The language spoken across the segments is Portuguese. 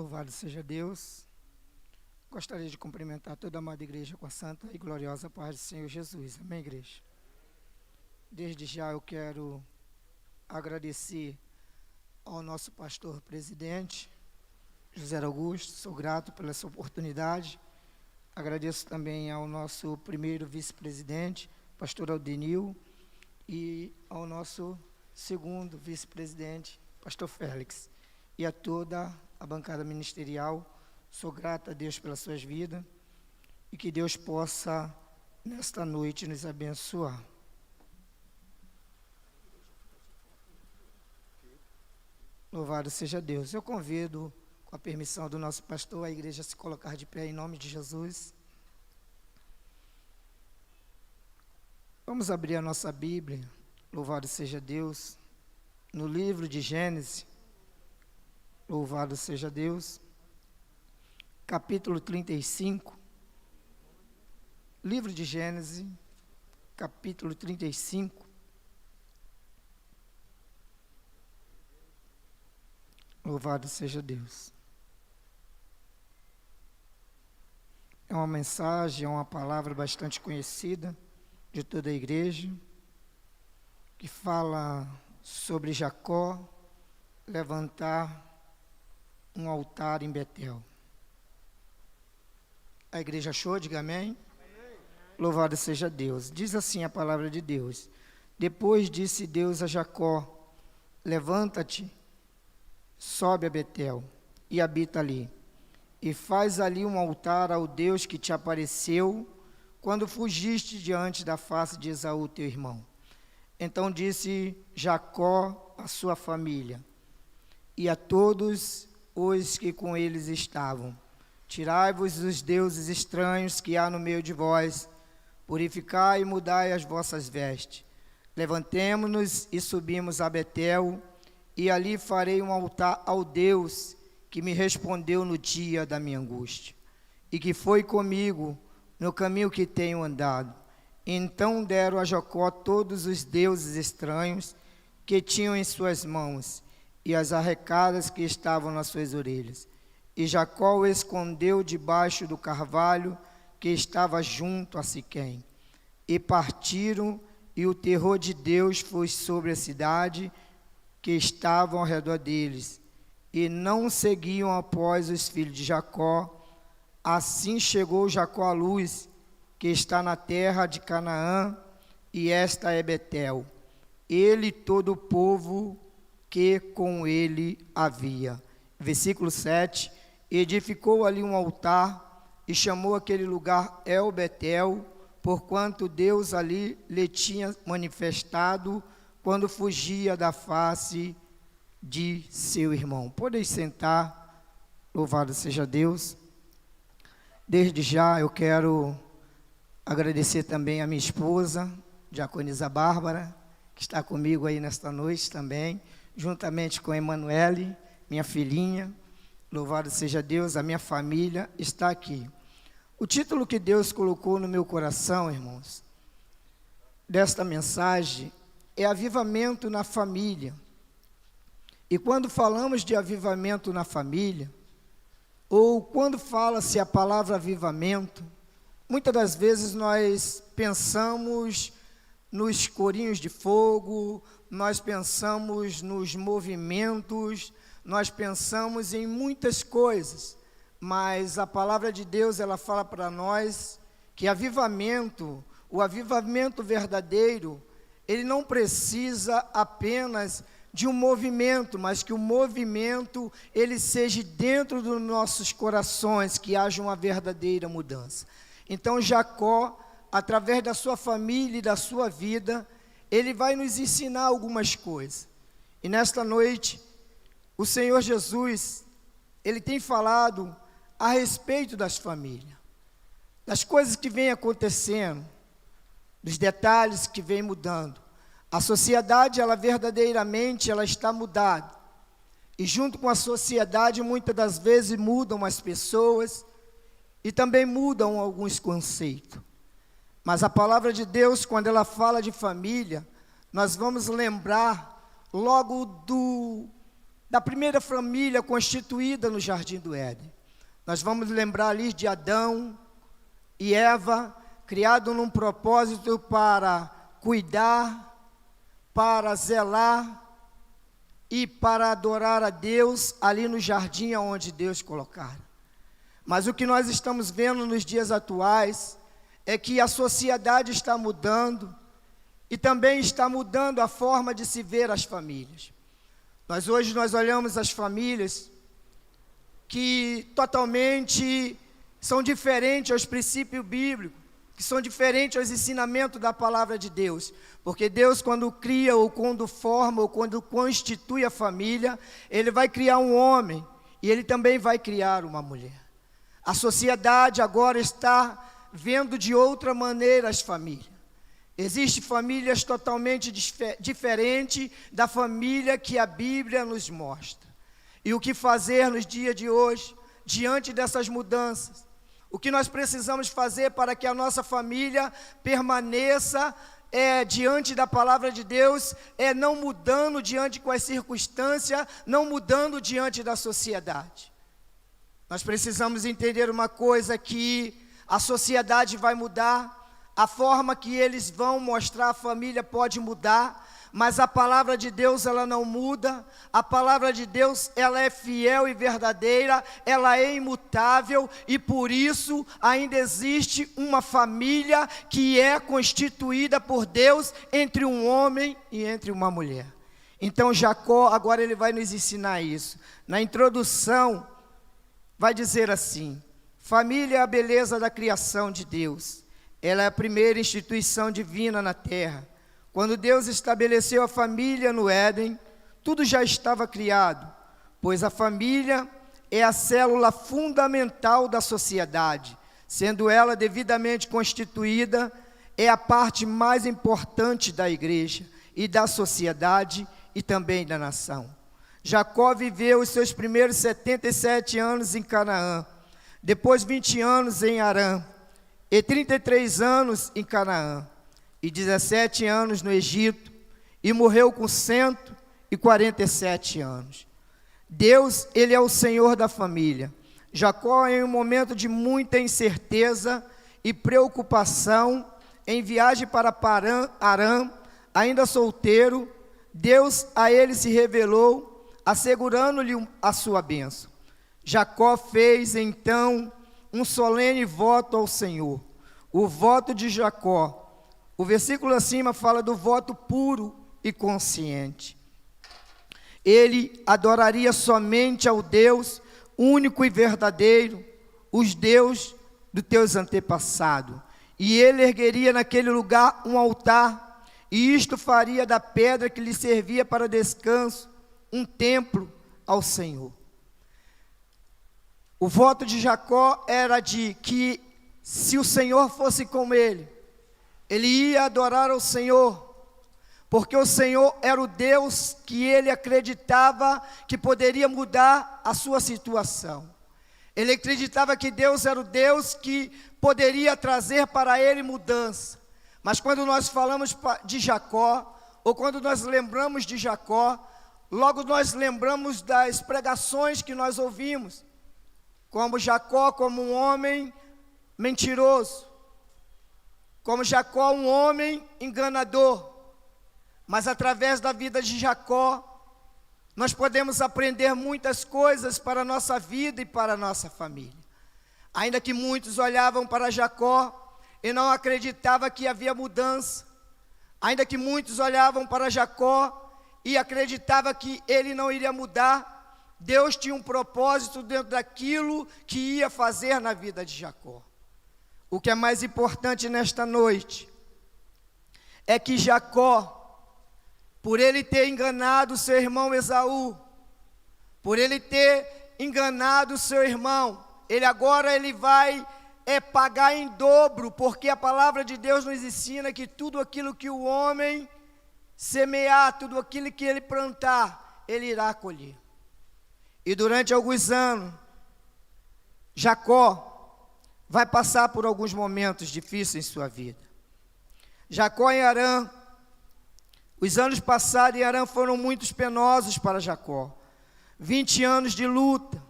Louvado seja Deus. Gostaria de cumprimentar toda a amada igreja com a santa e gloriosa paz do Senhor Jesus. Amém, igreja? Desde já eu quero agradecer ao nosso pastor presidente, José Augusto. Sou grato pela essa oportunidade. Agradeço também ao nosso primeiro vice-presidente, pastor Aldenil, e ao nosso segundo vice-presidente, pastor Félix, e a toda a bancada ministerial. Sou grato a Deus pelas suas vidas e que Deus possa, nesta noite, nos abençoar. Louvado seja Deus. Eu convido, com a permissão do nosso pastor, a igreja a se colocar de pé em nome de Jesus. Vamos abrir a nossa Bíblia, louvado seja Deus, no livro de Gênesis, louvado seja Deus, capítulo 35, livro de Gênesis, capítulo 35, louvado seja Deus. É uma mensagem, é uma palavra bastante conhecida de toda a igreja, que fala sobre Jacó levantar um altar em Betel. A igreja achou? Diga amém. Louvado seja Deus. Diz assim a palavra de Deus: depois disse Deus a Jacó: levanta-te, sobe a Betel e habita ali, e faz ali um altar ao Deus que te apareceu quando fugiste diante da face de Esaú teu irmão. Então disse Jacó à sua família e a todos os que com eles estavam: tirai-vos os deuses estranhos que há no meio de vós, purificai e mudai as vossas vestes. Levantemo-nos e subimos a Betel, e ali farei um altar ao Deus que me respondeu no dia da minha angústia, e que foi comigo no caminho que tenho andado. Então deram a Jacó todos os deuses estranhos que tinham em suas mãos, e as arrecadas que estavam nas suas orelhas. E Jacó o escondeu debaixo do carvalho que estava junto a Siquém. E partiram, e o terror de Deus foi sobre a cidade que estava ao redor deles, e não seguiam após os filhos de Jacó. Assim chegou Jacó à luz, que está na terra de Canaã, e esta é Betel, ele e todo o povo que com ele havia. Versículo 7, edificou ali um altar, e chamou aquele lugar El Betel, porquanto Deus ali lhe tinha manifestado, quando fugia da face de seu irmão. Podeis sentar, louvado seja Deus. Desde já eu quero agradecer também a minha esposa, diaconisa Bárbara, que está comigo aí nesta noite também, juntamente com a Emanuele, minha filhinha. Louvado seja Deus, a minha família está aqui. O título que Deus colocou no meu coração, irmãos, desta mensagem é avivamento na família. E quando falamos de avivamento na família, ou quando fala-se a palavra avivamento, muitas das vezes nós pensamos nos corinhos de fogo, nós pensamos nos movimentos, nós pensamos em muitas coisas, mas a palavra de Deus, ela fala para nós que avivamento, o avivamento verdadeiro, ele não precisa apenas de um movimento, mas que o movimento, ele seja dentro dos nossos corações, que haja uma verdadeira mudança. Então Jacó, através da sua família e da sua vida, ele vai nos ensinar algumas coisas. E nesta noite, o Senhor Jesus, ele tem falado a respeito das famílias, das coisas que vêm acontecendo, dos detalhes que vêm mudando. A sociedade, ela verdadeiramente, ela está mudada. E junto com a sociedade, muitas das vezes mudam as pessoas e também mudam alguns conceitos. Mas a palavra de Deus, quando ela fala de família, nós vamos lembrar logo da primeira família constituída no Jardim do Éden. Nós vamos lembrar ali de Adão e Eva, criado num propósito para cuidar, para zelar e para adorar a Deus ali no jardim onde Deus colocara. Mas o que nós estamos vendo nos dias atuais é que a sociedade está mudando e também está mudando a forma de se ver as famílias. Hoje nós olhamos as famílias que totalmente são diferentes aos princípios bíblicos, que são diferentes aos ensinamentos da palavra de Deus. Porque Deus, quando cria, ou quando forma, ou quando constitui a família, Ele vai criar um homem, e Ele também vai criar uma mulher. A sociedade agora está vendo de outra maneira as famílias. Existem famílias totalmente diferentes da família que a Bíblia nos mostra. E o que fazer nos dias de hoje, diante dessas mudanças? O que nós precisamos fazer para que a nossa família permaneça diante da palavra de Deus, não mudando diante com as circunstâncias, não mudando diante da sociedade. Nós precisamos entender uma coisa, que a sociedade vai mudar, a forma que eles vão mostrar a família pode mudar, mas a palavra de Deus, ela não muda. A palavra de Deus, ela é fiel e verdadeira, ela é imutável, e por isso ainda existe uma família que é constituída por Deus entre um homem e entre uma mulher. Então Jacó, agora ele vai nos ensinar isso. Na introdução, vai dizer assim: família é a beleza da criação de Deus. Ela é a primeira instituição divina na terra. Quando Deus estabeleceu a família no Éden, tudo já estava criado, pois a família é a célula fundamental da sociedade. Sendo ela devidamente constituída, é a parte mais importante da igreja e da sociedade e também da nação. Jacó viveu os seus primeiros 77 anos em Canaã, depois 20 anos em Harã, e 33 anos em Canaã, e 17 anos no Egito, e morreu com 147 anos. Deus, Ele é o Senhor da família. Jacó, em um momento de muita incerteza e preocupação, em viagem para Harã, ainda solteiro, Deus a ele se revelou, assegurando-lhe a sua bênção. Jacó fez então um solene voto ao Senhor. O voto de Jacó, o versículo acima fala do voto puro e consciente. Ele adoraria somente ao Deus único e verdadeiro, os Deus dos teus antepassados. E ele ergueria naquele lugar um altar, e isto faria da pedra que lhe servia para descanso um templo ao Senhor. O voto de Jacó era de que, se o Senhor fosse com ele ia adorar ao Senhor, porque o Senhor era o Deus que ele acreditava que poderia mudar a sua situação. Ele acreditava que Deus era o Deus que poderia trazer para ele mudança. Mas quando nós falamos de Jacó, ou quando nós lembramos de Jacó, logo nós lembramos das pregações que nós ouvimos, como Jacó como um homem mentiroso, como Jacó um homem enganador. Mas através da vida de Jacó, nós podemos aprender muitas coisas para a nossa vida e para a nossa família. Ainda que muitos olhavam para Jacó e não acreditavam que havia mudança, ainda que muitos olhavam para Jacó e acreditavam que ele não iria mudar, Deus tinha um propósito dentro daquilo que ia fazer na vida de Jacó. O que é mais importante nesta noite é que Jacó, por ele ter enganado seu irmão Esaú, por ele ter enganado seu irmão, ele vai pagar em dobro, porque a palavra de Deus nos ensina que tudo aquilo que o homem semear, tudo aquilo que ele plantar, ele irá colher. E durante alguns anos, Jacó vai passar por alguns momentos difíceis em sua vida. Jacó em Harã, os anos passados em Harã foram muito penosos para Jacó. 20 anos de luta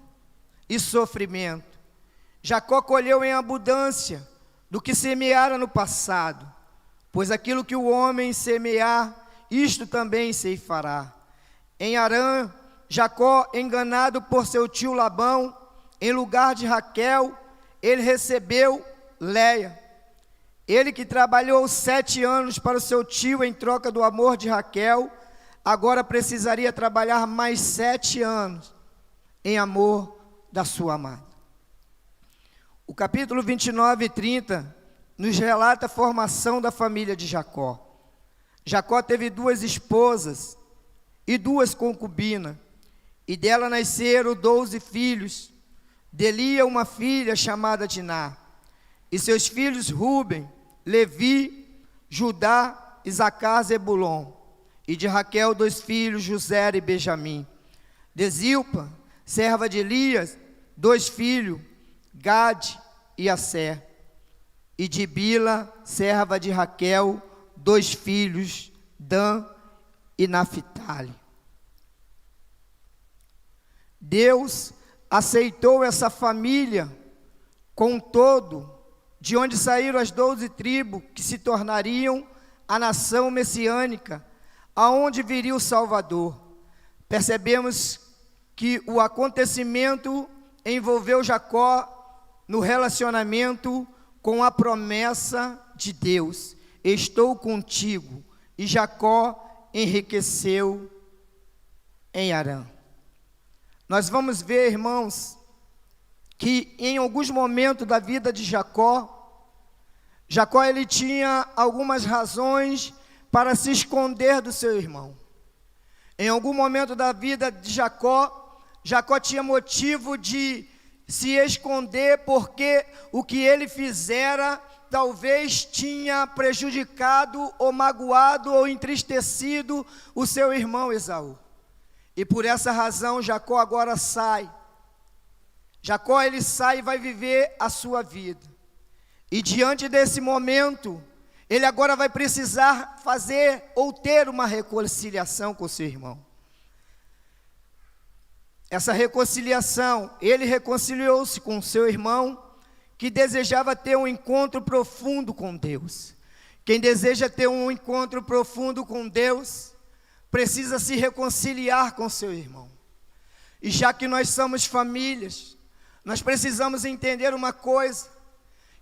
e sofrimento. Jacó colheu em abundância do que semeara no passado, pois aquilo que o homem semear, isto também ceifará. Em Harã, Jacó, enganado por seu tio Labão, em lugar de Raquel, ele recebeu Léia. Ele que trabalhou 7 anos para o seu tio em troca do amor de Raquel, agora precisaria trabalhar mais 7 anos em amor da sua amada. O capítulo 29 e 30 nos relata a formação da família de Jacó. Jacó teve 2 esposas e 2 concubinas, e dela nasceram 12 filhos. De uma filha chamada Diná, e seus filhos Ruben, Levi, Judá, Isacar, Zebulon, e de Raquel 2 filhos, José e Benjamim. De Zilpa, serva de Elias, 2 filhos, Gade e Asser. E de Bila, serva de Raquel, 2 filhos, Dan e Naphtali. Deus aceitou essa família com todo, de onde saíram as 12 tribos que se tornariam a nação messiânica, aonde viria o Salvador. Percebemos que o acontecimento envolveu Jacó no relacionamento com a promessa de Deus: estou contigo. E Jacó enriqueceu em Harã. Nós vamos ver, irmãos, que em alguns momentos da vida de Jacó ele tinha algumas razões para se esconder do seu irmão. Em algum momento da vida de Jacó tinha motivo de se esconder, porque o que ele fizera talvez tinha prejudicado ou magoado ou entristecido o seu irmão Esaú. E por essa razão Jacó agora sai. Jacó, ele sai e vai viver a sua vida. E diante desse momento, ele agora vai precisar fazer ou ter uma reconciliação com seu irmão. Essa reconciliação, ele reconciliou-se com seu irmão, que desejava ter um encontro profundo com Deus. Quem deseja ter um encontro profundo com Deus, precisa se reconciliar com seu irmão. E já que nós somos famílias, nós precisamos entender uma coisa,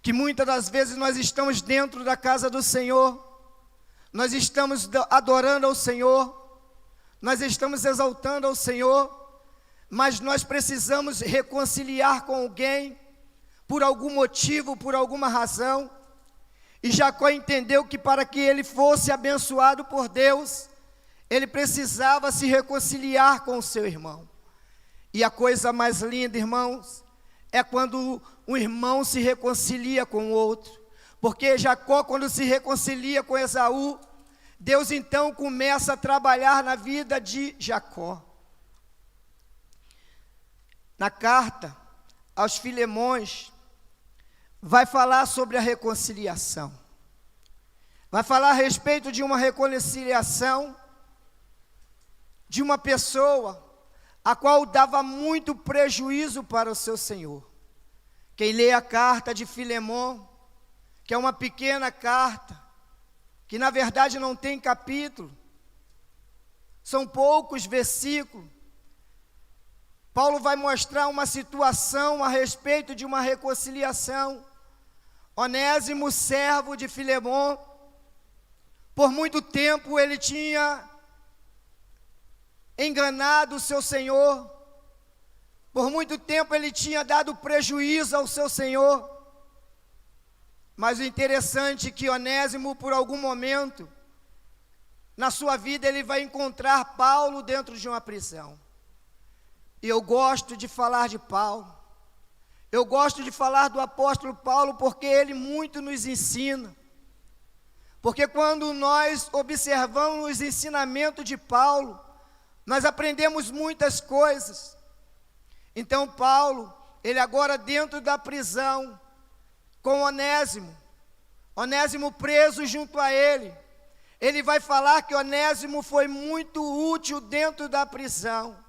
que muitas das vezes nós estamos dentro da casa do Senhor, nós estamos adorando ao Senhor, nós estamos exaltando ao Senhor, mas nós precisamos reconciliar com alguém, por algum motivo, por alguma razão. E Jacó entendeu que para que ele fosse abençoado por Deus, ele precisava se reconciliar com o seu irmão. E a coisa mais linda, irmãos, é quando um irmão se reconcilia com o outro. Porque Jacó, quando se reconcilia com Esaú, Deus então começa a trabalhar na vida de Jacó. Na carta aos Filemões, vai falar sobre a reconciliação. Vai falar a respeito de uma reconciliação de uma pessoa a qual dava muito prejuízo para o seu senhor. Quem lê a carta de Filemão, que é uma pequena carta, que na verdade não tem capítulo, são poucos versículos, Paulo vai mostrar uma situação a respeito de uma reconciliação. Onésimo, servo de Filemão, por muito tempo ele tinha enganado o seu senhor, por muito tempo ele tinha dado prejuízo ao seu senhor. Mas o interessante é que Onésimo, por algum momento, na sua vida, ele vai encontrar Paulo dentro de uma prisão. E eu gosto de falar de Paulo, eu gosto de falar do apóstolo Paulo, porque ele muito nos ensina. Porque quando nós observamos os ensinamentos de Paulo, nós aprendemos muitas coisas. Então Paulo, ele agora dentro da prisão, com Onésimo preso junto a ele vai falar que Onésimo foi muito útil dentro da prisão.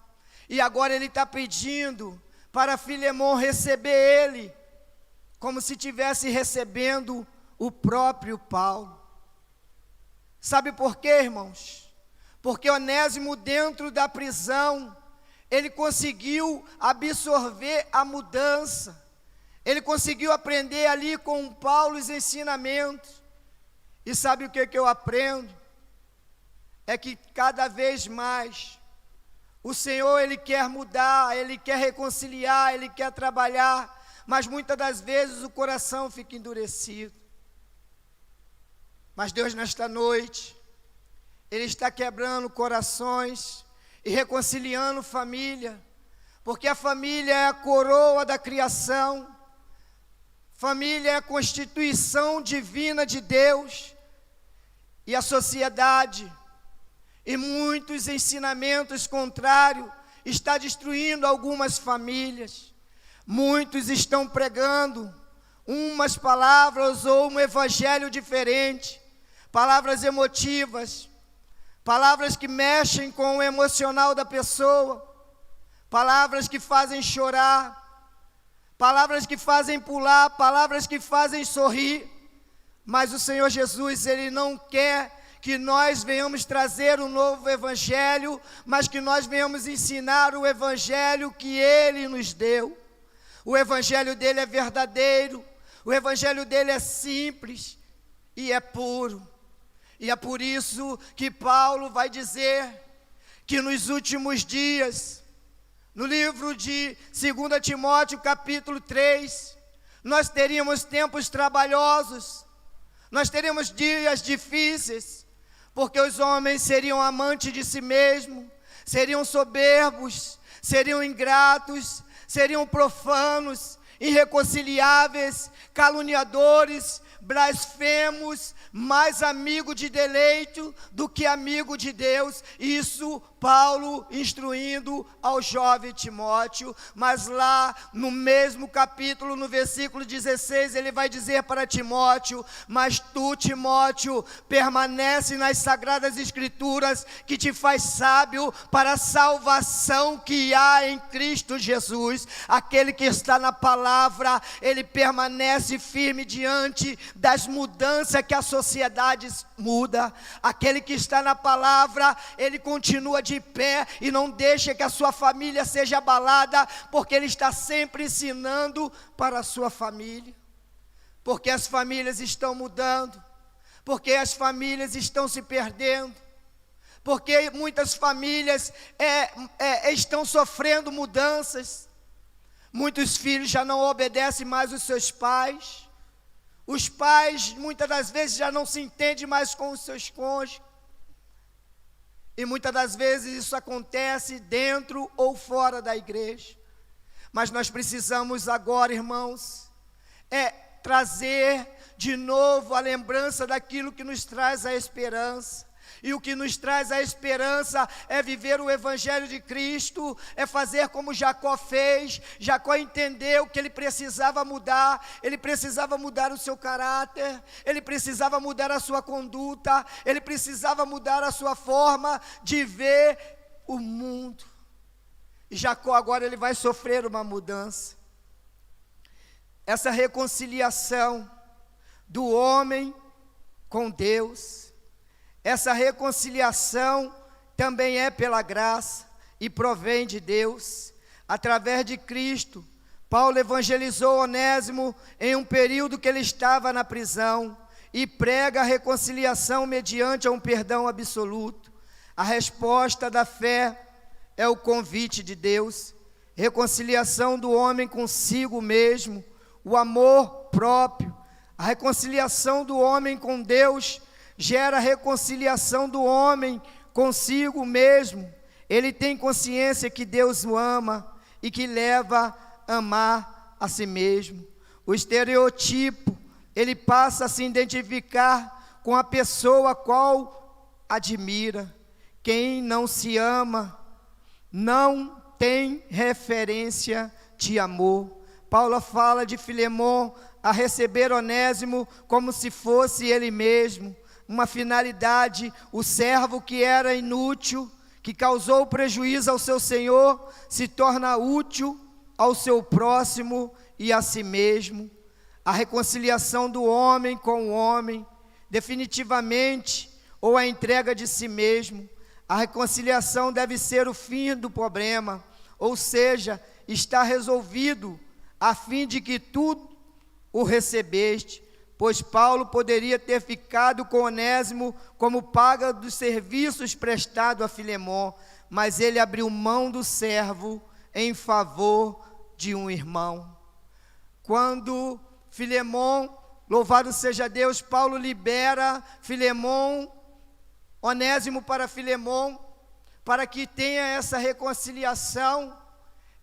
E agora ele está pedindo para Filemon receber ele, como se estivesse recebendo o próprio Paulo. Sabe por quê, irmãos? Porque Onésimo, dentro da prisão, ele conseguiu absorver a mudança. Ele conseguiu aprender ali com Paulo os ensinamentos. E sabe o que eu aprendo? É que cada vez mais o Senhor, Ele quer mudar, Ele quer reconciliar, Ele quer trabalhar, mas muitas das vezes o coração fica endurecido. Mas Deus, nesta noite, Ele está quebrando corações e reconciliando família, porque a família é a coroa da criação, família é a constituição divina de Deus, e a sociedade, e muitos ensinamentos contrários, está destruindo algumas famílias. Muitos estão pregando umas palavras ou um evangelho diferente, palavras emotivas, palavras que mexem com o emocional da pessoa, palavras que fazem chorar, palavras que fazem pular, palavras que fazem sorrir. Mas o Senhor Jesus, Ele não quer que nós venhamos trazer um novo evangelho, mas que nós venhamos ensinar o evangelho que Ele nos deu. O evangelho dele é verdadeiro, o evangelho dele é simples e é puro. E é por isso que Paulo vai dizer que nos últimos dias, no livro de 2 Timóteo capítulo 3, nós teríamos tempos trabalhosos, nós teríamos dias difíceis, porque os homens seriam amantes de si mesmos, seriam soberbos, seriam ingratos, seriam profanos, irreconciliáveis, caluniadores, blasfemos, mais amigo de deleito do que amigo de Deus. Isso Paulo instruindo ao jovem Timóteo. Mas lá no mesmo capítulo, no versículo 16, ele vai dizer para Timóteo: mas tu, Timóteo, permanece nas sagradas escrituras, que te faz sábio para a salvação que há em Cristo Jesus. Aquele que está na palavra, ele permanece firme diante das mudanças que a sociedade muda. Aquele que está na palavra, ele continua de pé e não deixa que a sua família seja abalada, porque ele está sempre ensinando para a sua família. Porque as famílias estão mudando, porque as famílias estão se perdendo, porque muitas famílias estão sofrendo mudanças. Muitos filhos já não obedecem mais os seus pais. Os pais, muitas das vezes, já não se entendem mais com os seus cônjuges. E muitas das vezes isso acontece dentro ou fora da igreja. Mas nós precisamos agora, irmãos, trazer de novo a lembrança daquilo que nos traz a esperança. E o que nos traz a esperança é viver o evangelho de Cristo, é fazer como Jacó fez. Jacó entendeu que ele precisava mudar o seu caráter, ele precisava mudar a sua conduta, ele precisava mudar a sua forma de ver o mundo. E Jacó agora ele vai sofrer uma mudança. Essa reconciliação do homem com Deus, essa reconciliação também é pela graça e provém de Deus. Através de Cristo, Paulo evangelizou Onésimo em um período que ele estava na prisão e prega a reconciliação mediante um perdão absoluto. A resposta da fé é o convite de Deus, reconciliação do homem consigo mesmo, o amor próprio. A reconciliação do homem com Deus gera a reconciliação do homem consigo mesmo. Ele tem consciência que Deus o ama e que leva a amar a si mesmo. O estereotipo, ele passa a se identificar com a pessoa a qual admira. Quem não se ama não tem referência de amor. Paulo fala de Filemon a receber Onésimo como se fosse ele mesmo. Uma finalidade, o servo que era inútil, que causou prejuízo ao seu senhor, se torna útil ao seu próximo e a si mesmo. A reconciliação do homem com o homem, definitivamente, ou a entrega de si mesmo. A reconciliação deve ser o fim do problema, ou seja, está resolvido, a fim de que tu o recebeste, pois Paulo poderia ter ficado com Onésimo como paga dos serviços prestados a Filemon, mas ele abriu mão do servo em favor de um irmão. Quando Filemon, louvado seja Deus, Paulo libera Filemon, Onésimo para Filemon, para que tenha essa reconciliação.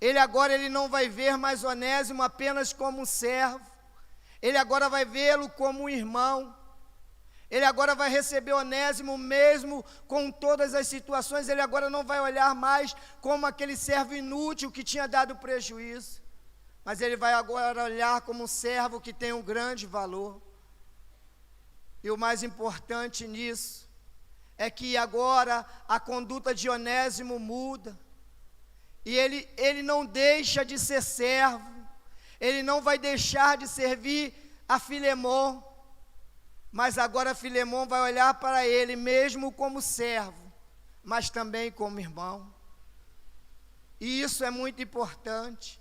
Ele não vai ver mais Onésimo apenas como um servo, ele agora vai vê-lo como um irmão. Ele agora vai receber Onésimo mesmo com todas as situações. Ele agora não vai olhar mais como aquele servo inútil que tinha dado prejuízo, mas ele vai agora olhar como um servo que tem um grande valor. E o mais importante nisso é que agora a conduta de Onésimo muda. E ele não deixa de ser servo, ele não vai deixar de servir a Filemon, mas agora Filemon vai olhar para ele mesmo como servo, mas também como irmão. E isso é muito importante.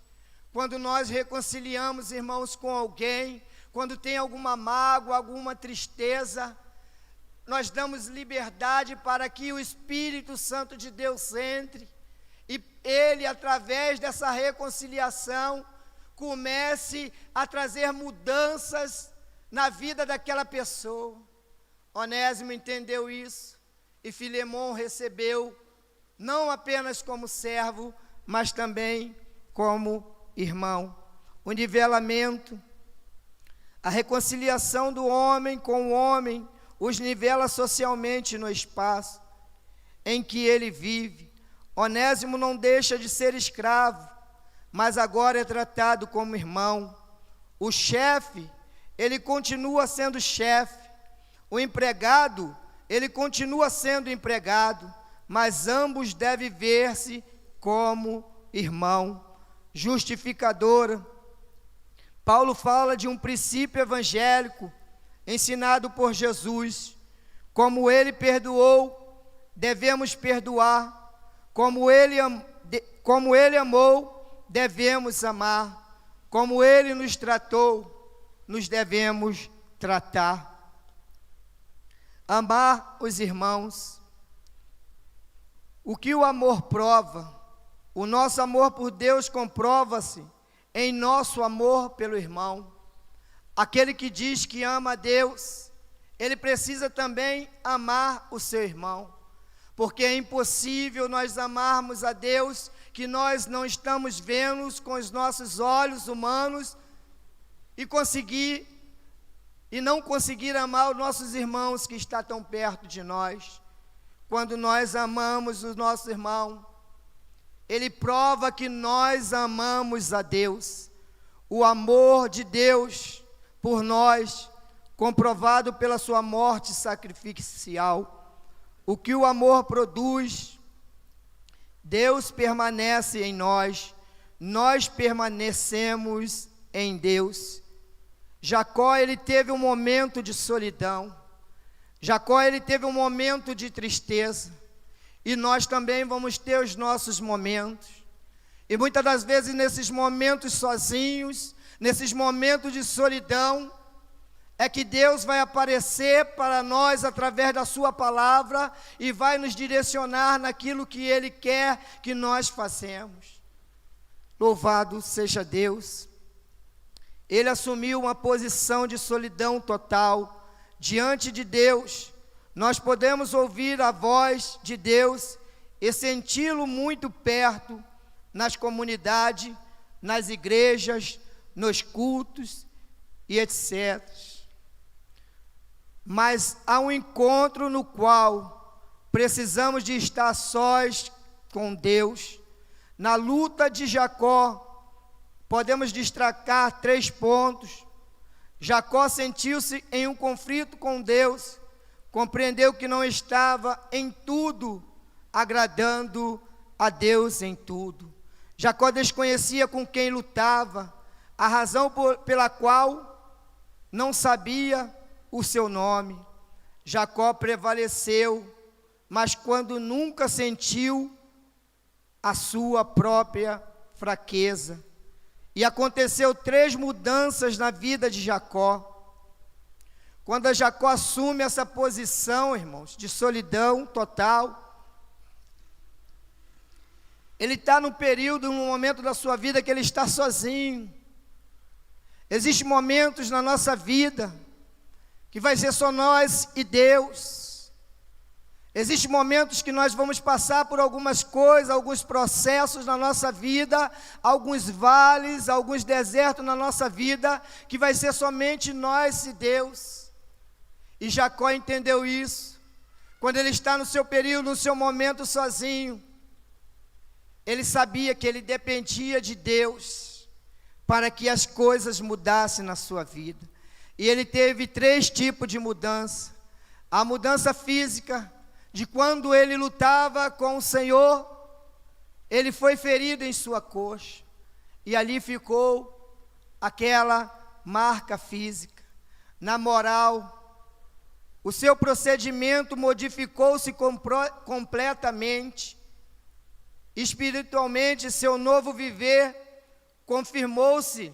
Quando nós reconciliamos, irmãos, com alguém, quando tem alguma mágoa, alguma tristeza, nós damos liberdade para que o Espírito Santo de Deus entre, e ele, através dessa reconciliação, comece a trazer mudanças na vida daquela pessoa. Onésimo entendeu isso, e Filemon recebeu, não apenas como servo, mas também como irmão. O nivelamento, a reconciliação do homem com o homem, os nivela socialmente no espaço em que ele vive. Onésimo não deixa de ser escravo, mas agora é tratado como irmão. O chefe, ele continua sendo chefe. O empregado, ele continua sendo empregado, mas ambos devem ver-se como irmão. Justificadora. Paulo fala de um princípio evangélico ensinado por Jesus. Como ele perdoou, devemos perdoar. Como ele amou, devemos amar. Como ele nos tratou, nos devemos tratar. Amar os irmãos. O que o amor prova? O nosso amor por Deus comprova-se em nosso amor pelo irmão. Aquele que diz que ama a Deus, ele precisa também amar o seu irmão, porque é impossível nós amarmos a Deus que nós não estamos vendo com os nossos olhos humanos e não conseguir amar os nossos irmãos que estão tão perto de nós. Quando nós amamos o nosso irmão, ele prova que nós amamos a Deus. O amor de Deus por nós, comprovado pela sua morte sacrificial. O que o amor produz? Deus permanece em nós, nós permanecemos em Deus. Jacó, ele teve um momento de solidão. Jacó, ele teve um momento de tristeza. E nós também vamos ter os nossos momentos. E muitas das vezes nesses momentos sozinhos, nesses momentos de solidão, é que Deus vai aparecer para nós através da sua palavra e vai nos direcionar naquilo que Ele quer que nós façamos. Louvado seja Deus. Ele assumiu uma posição de solidão total diante de Deus. Nós podemos ouvir a voz de Deus e senti-lo muito perto nas comunidades, nas igrejas, nos cultos e etc. Mas há um encontro no qual precisamos de estar sós com Deus. Na luta de Jacó, podemos destacar 3 pontos. Jacó sentiu-se em um conflito com Deus, compreendeu que não estava em tudo agradando a Deus em tudo. Jacó desconhecia com quem lutava, a razão pela qual não sabia o seu nome. Jacó prevaleceu, mas quando nunca sentiu a sua própria fraqueza. E aconteceu 3 mudanças na vida de Jacó. Quando Jacó assume essa posição, irmãos, de solidão total, ele está num período, num momento da sua vida que ele está sozinho. Existem momentos na nossa vida que vai ser só nós e Deus. Existem momentos que nós vamos passar por algumas coisas, alguns processos na nossa vida, alguns vales, alguns desertos na nossa vida, que vai ser somente nós e Deus. E Jacó entendeu isso. Quando ele está no seu período, no seu momento sozinho, ele sabia que ele dependia de Deus para que as coisas mudassem na sua vida. E ele teve 3 tipos de mudança. A mudança física, de quando ele lutava com o Senhor, ele foi ferido em sua coxa, e ali ficou aquela marca física. Na moral, o seu procedimento modificou-se completamente. Espiritualmente, seu novo viver confirmou-se,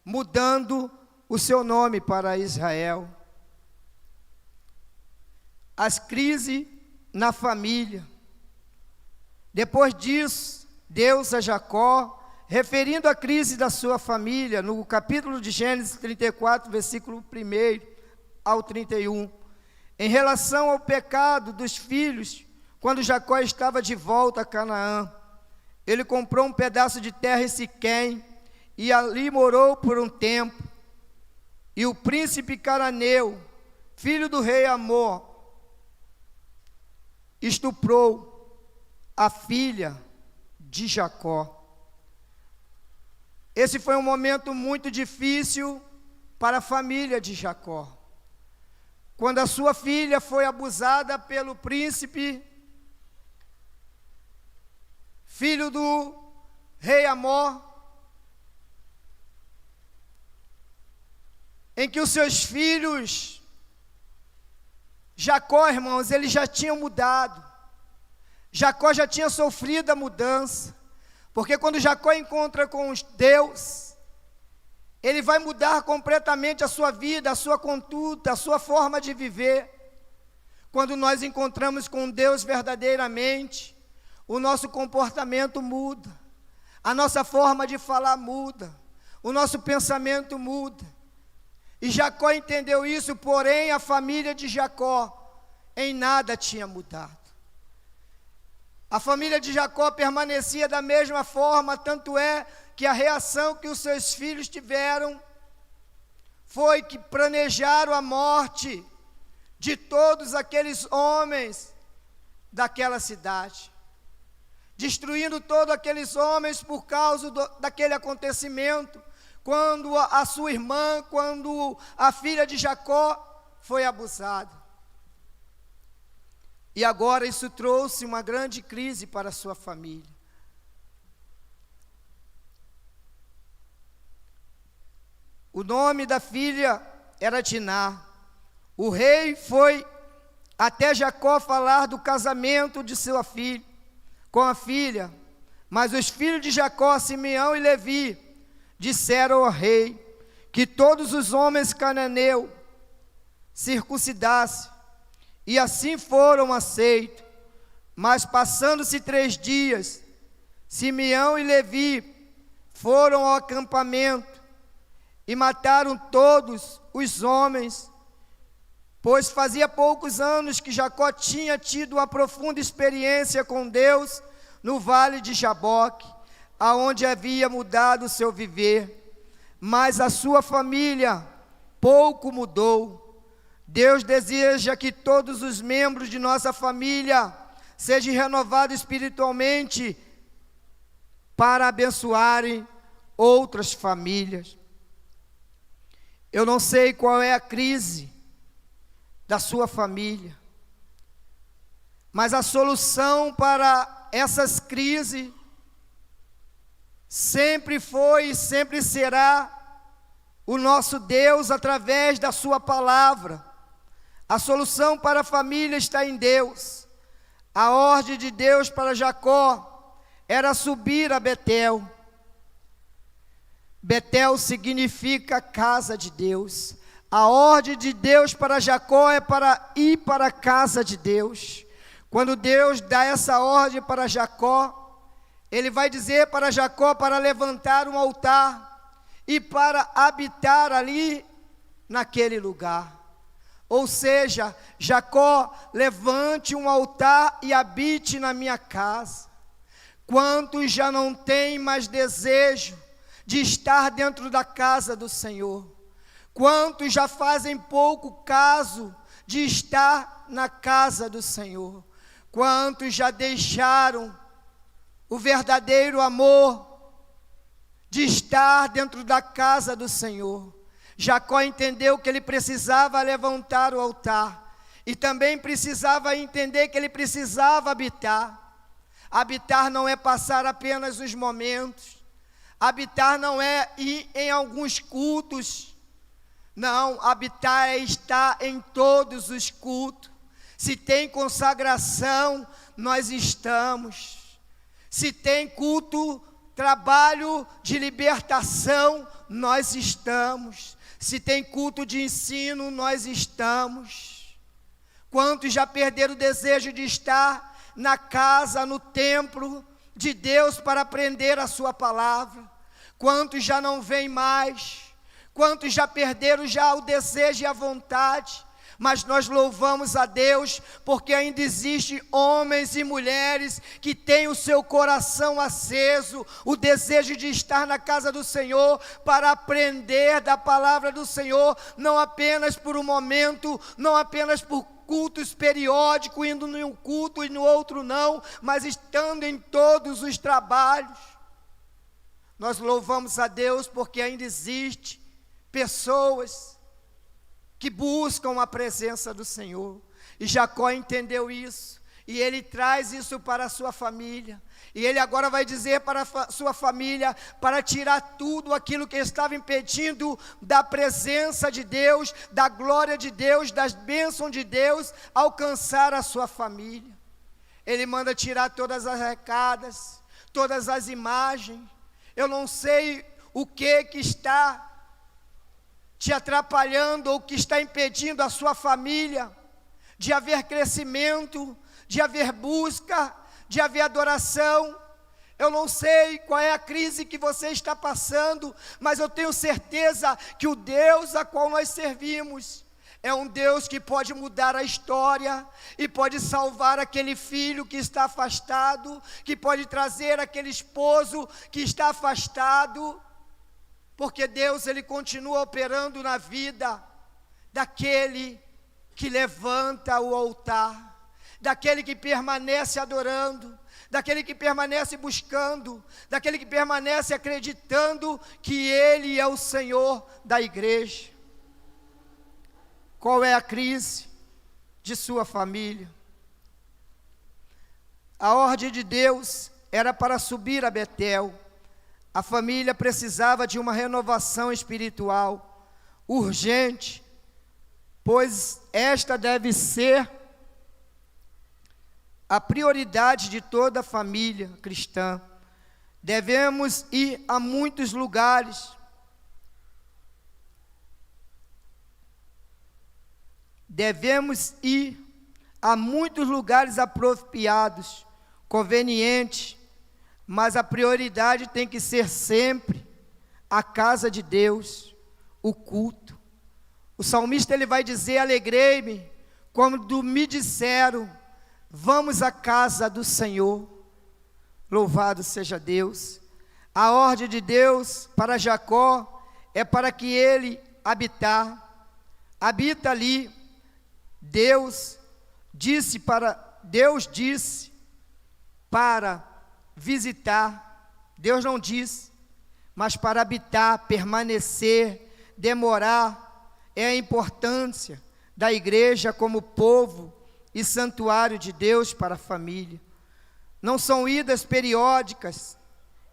mudando o seu nome para Israel. As crises na família. Depois disso, Deus a Jacó, referindo a crise da sua família, no capítulo de Gênesis 34, versículo 1 ao 31, em relação ao pecado dos filhos, quando Jacó estava de volta a Canaã, ele comprou um pedaço de terra em Siquém, e ali morou por um tempo. E o príncipe cananeu, filho do rei Amor, estuprou a filha de Jacó. Esse foi um momento muito difícil para a família de Jacó. Quando a sua filha foi abusada pelo príncipe, filho do rei Amor, em que os seus filhos, Jacó, irmãos, ele já tinha mudado. Jacó já tinha sofrido a mudança, porque quando Jacó encontra com Deus, ele vai mudar completamente a sua vida, a sua conduta, a sua forma de viver. Quando nós encontramos com Deus verdadeiramente, o nosso comportamento muda, a nossa forma de falar muda, o nosso pensamento muda. E Jacó entendeu isso, porém a família de Jacó em nada tinha mudado. A família de Jacó permanecia da mesma forma, tanto é que a reação que os seus filhos tiveram foi que planejaram a morte de todos aqueles homens daquela cidade, destruindo todos aqueles homens por causa daquele acontecimento, quando a sua irmã, quando a filha de Jacó foi abusada. E agora isso trouxe uma grande crise para a sua família. O nome da filha era Diná. O rei foi até Jacó falar do casamento de sua filha com a filha, mas os filhos de Jacó, Simeão e Levi, disseram ao rei que todos os homens cananeus circuncidassem, e assim foram aceitos. Mas passando-se 3 dias, Simeão e Levi foram ao acampamento e mataram todos os homens, pois fazia poucos anos que Jacó tinha tido uma profunda experiência com Deus no vale de Jaboque, aonde havia mudado o seu viver, mas a sua família pouco mudou. Deus deseja que todos os membros de nossa família sejam renovados espiritualmente para abençoarem outras famílias. Eu não sei qual é a crise da sua família, Mas a solução para essas crises sempre foi e sempre será o nosso Deus através da sua palavra. A solução para a família está em Deus. A ordem de Deus para Jacó era subir a Betel. Betel significa casa de Deus. A ordem de Deus para Jacó é para ir para a casa de Deus. Quando Deus dá essa ordem para Jacó, Ele vai dizer para Jacó para levantar um altar e para habitar ali naquele lugar. Ou seja, Jacó, levante um altar e habite na minha casa. Quantos já não têm mais desejo de estar dentro da casa do Senhor? Quantos já fazem pouco caso de estar na casa do Senhor? Quantos já deixaram o verdadeiro amor de estar dentro da casa do Senhor? Jacó entendeu que ele precisava levantar o altar e também precisava entender que ele precisava habitar. Habitar não é passar apenas os momentos. Habitar não é ir em alguns cultos. Não, habitar é estar em todos os cultos. Se tem consagração, nós estamos. Se tem culto, trabalho de libertação, nós estamos. Se tem culto de ensino, nós estamos. Quantos já perderam o desejo de estar na casa, no templo de Deus para aprender a sua palavra? Quantos já não vêm mais? Quantos já perderam já o desejo e a vontade? Mas nós louvamos a Deus, porque ainda existem homens e mulheres que têm o seu coração aceso, o desejo de estar na casa do Senhor, para aprender da palavra do Senhor, não apenas por um momento, não apenas por cultos periódicos, indo em um culto e no outro não, mas estando em todos os trabalhos. Nós louvamos a Deus porque ainda existe pessoas que buscam a presença do Senhor. E Jacó entendeu isso, e ele traz isso para a sua família. E ele agora vai dizer para a sua família, para tirar tudo aquilo que estava impedindo da presença de Deus, da glória de Deus, das bênçãos de Deus, alcançar a sua família. Ele manda tirar todas as recadas, todas as imagens. Eu não sei o que está te atrapalhando ou que está impedindo a sua família de haver crescimento, de haver busca, de haver adoração. Eu não sei qual é a crise que você está passando, mas eu tenho certeza que o Deus a qual nós servimos é um Deus que pode mudar a história e pode salvar aquele filho que está afastado, que pode trazer aquele esposo que está afastado. Porque Deus, Ele continua operando na vida daquele que levanta o altar, daquele que permanece adorando, daquele que permanece buscando, daquele que permanece acreditando que Ele é o Senhor da igreja. Qual é a crise de sua família? A ordem de Deus era para subir a Betel. A família precisava de uma renovação espiritual urgente, pois esta deve ser a prioridade de toda a família cristã. Devemos ir a muitos lugares. Devemos ir a muitos lugares apropriados, convenientes, mas a prioridade tem que ser sempre a casa de Deus, o culto. O salmista ele vai dizer: alegrei-me quando me disseram, vamos à casa do Senhor. Louvado seja Deus. A ordem de Deus para Jacó é para que ele habita ali. Deus disse para visitar. Deus não disse, mas para habitar, permanecer, demorar. É a importância da igreja como povo e santuário de Deus para a família. Não são idas periódicas,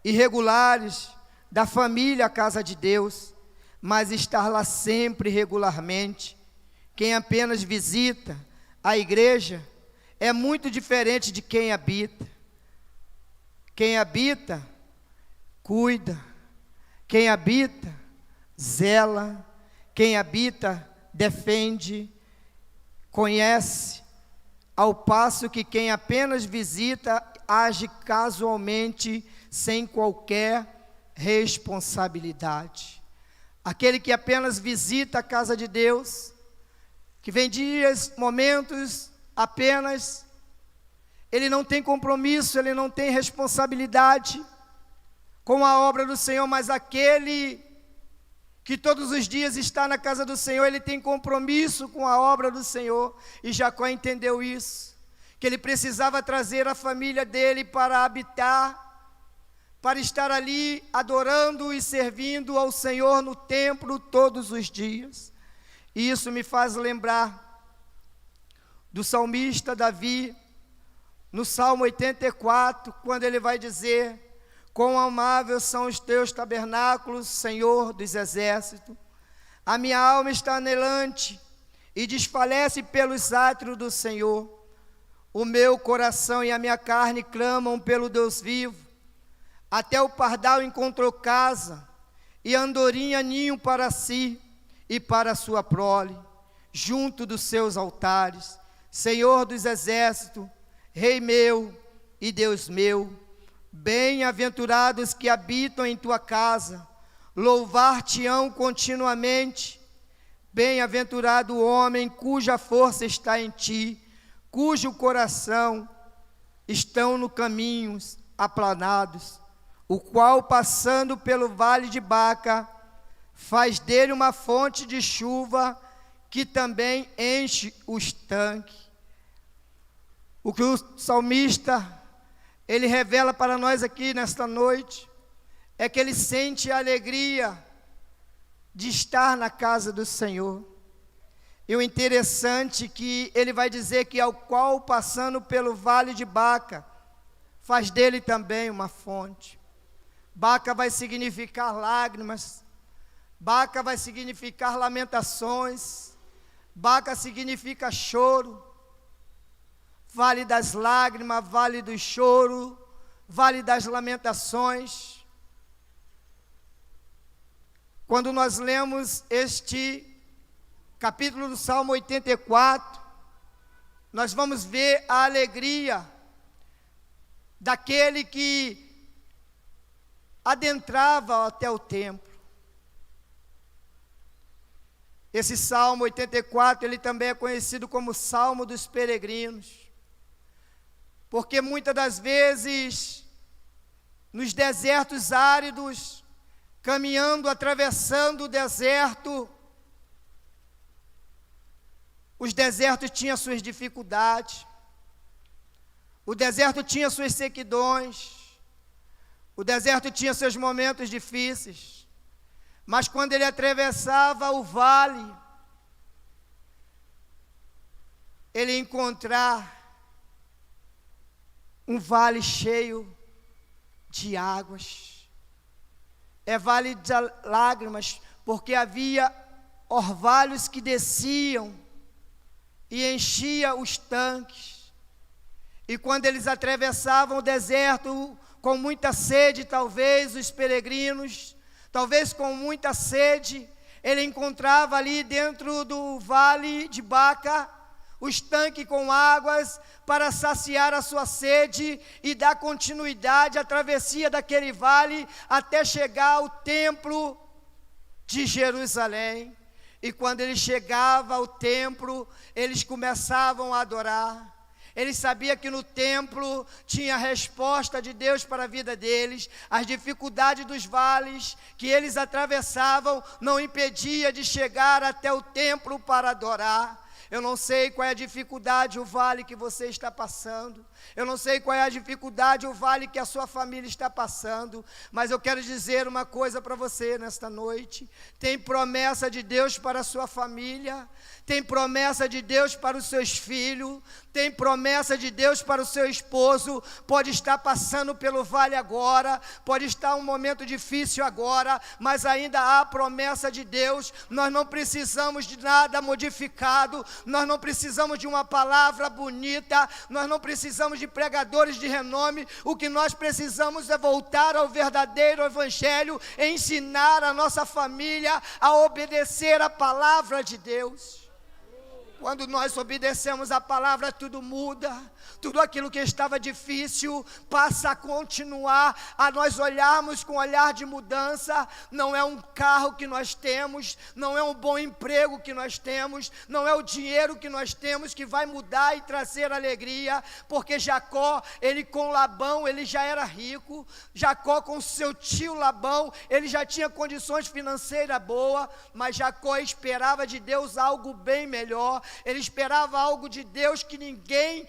irregulares, da família à casa de Deus, mas estar lá sempre regularmente. Quem apenas visita a igreja é muito diferente de quem habita. Quem habita, cuida. Quem habita, zela. Quem habita, defende, conhece. Ao passo que quem apenas visita, age casualmente, sem qualquer responsabilidade. Aquele que apenas visita a casa de Deus, que vem dias, momentos apenas, ele não tem compromisso, ele não tem responsabilidade com a obra do Senhor, mas aquele que todos os dias está na casa do Senhor, ele tem compromisso com a obra do Senhor. E Jacó entendeu isso, que ele precisava trazer a família dele para habitar, para estar ali adorando e servindo ao Senhor no templo todos os dias. E isso me faz lembrar do salmista Davi, no Salmo 84, quando ele vai dizer: quão amáveis são os teus tabernáculos, Senhor dos exércitos. A minha alma está anelante e desfalece pelos átrios do Senhor. O meu coração e a minha carne clamam pelo Deus vivo. Até o pardal encontrou casa, e a andorinha ninho para si e para a sua prole, junto dos seus altares. Senhor dos exércitos, Rei meu e Deus meu, bem-aventurados que habitam em tua casa, louvar-te-ão continuamente. Bem-aventurado o homem cuja força está em ti, cujo coração estão no caminhos aplanados, o qual, passando pelo vale de Baca, faz dele uma fonte de chuva, que também enche os tanques. O que o salmista, ele revela para nós aqui nesta noite, é que ele sente a alegria de estar na casa do Senhor. E o interessante é que ele vai dizer que ao qual, passando pelo vale de Baca, faz dele também uma fonte. Baca vai significar lágrimas, Baca vai significar lamentações, Baca significa choro, vale das lágrimas, vale do choro, vale das lamentações. Quando nós lemos este capítulo do Salmo 84, nós vamos ver a alegria daquele que adentrava até o templo. Esse Salmo 84, ele também é conhecido como Salmo dos Peregrinos, porque muitas das vezes, nos desertos áridos, caminhando, atravessando o deserto, os desertos tinham suas dificuldades, o deserto tinha suas sequidões, o deserto tinha seus momentos difíceis, mas quando ele atravessava o vale, ele ia encontrar um vale cheio de águas. É vale de lágrimas, porque havia orvalhos que desciam e enchia os tanques. E quando eles atravessavam o deserto com muita sede, talvez os peregrinos, talvez com muita sede, ele encontrava ali dentro do vale de Baca os tanques com águas para saciar a sua sede e dar continuidade à travessia daquele vale até chegar ao templo de Jerusalém. E quando ele chegava ao templo, eles começavam a adorar. Eles sabiam que no templo tinha a resposta de Deus para a vida deles. As dificuldades dos vales que eles atravessavam não impedia de chegar até o templo para adorar. Eu não sei qual é a dificuldade, o vale que você está passando. Eu não sei qual é a dificuldade, o vale que a sua família está passando. Mas eu quero dizer uma coisa para você nesta noite. Tem promessa de Deus para a sua família. Tem promessa de Deus para os seus filhos. Tem promessa de Deus para o seu esposo. Pode estar passando pelo vale agora. Pode estar um momento difícil agora. Mas ainda há promessa de Deus. Nós não precisamos de nada modificado. Nós não precisamos de uma palavra bonita. Nós não precisamos de pregadores de renome. O que nós precisamos é voltar ao verdadeiro evangelho, ensinar a nossa família a obedecer a palavra de Deus. Quando nós obedecemos a palavra, tudo muda. Tudo aquilo que estava difícil passa a continuar, a nós olharmos com olhar de mudança. Não é um carro que nós temos, não é um bom emprego que nós temos, não é o dinheiro que nós temos que vai mudar e trazer alegria, porque Jacó, ele com Labão, ele já era rico. Jacó com seu tio Labão, ele já tinha condições financeiras boas, mas Jacó esperava de Deus algo bem melhor. Ele esperava algo de Deus que ninguém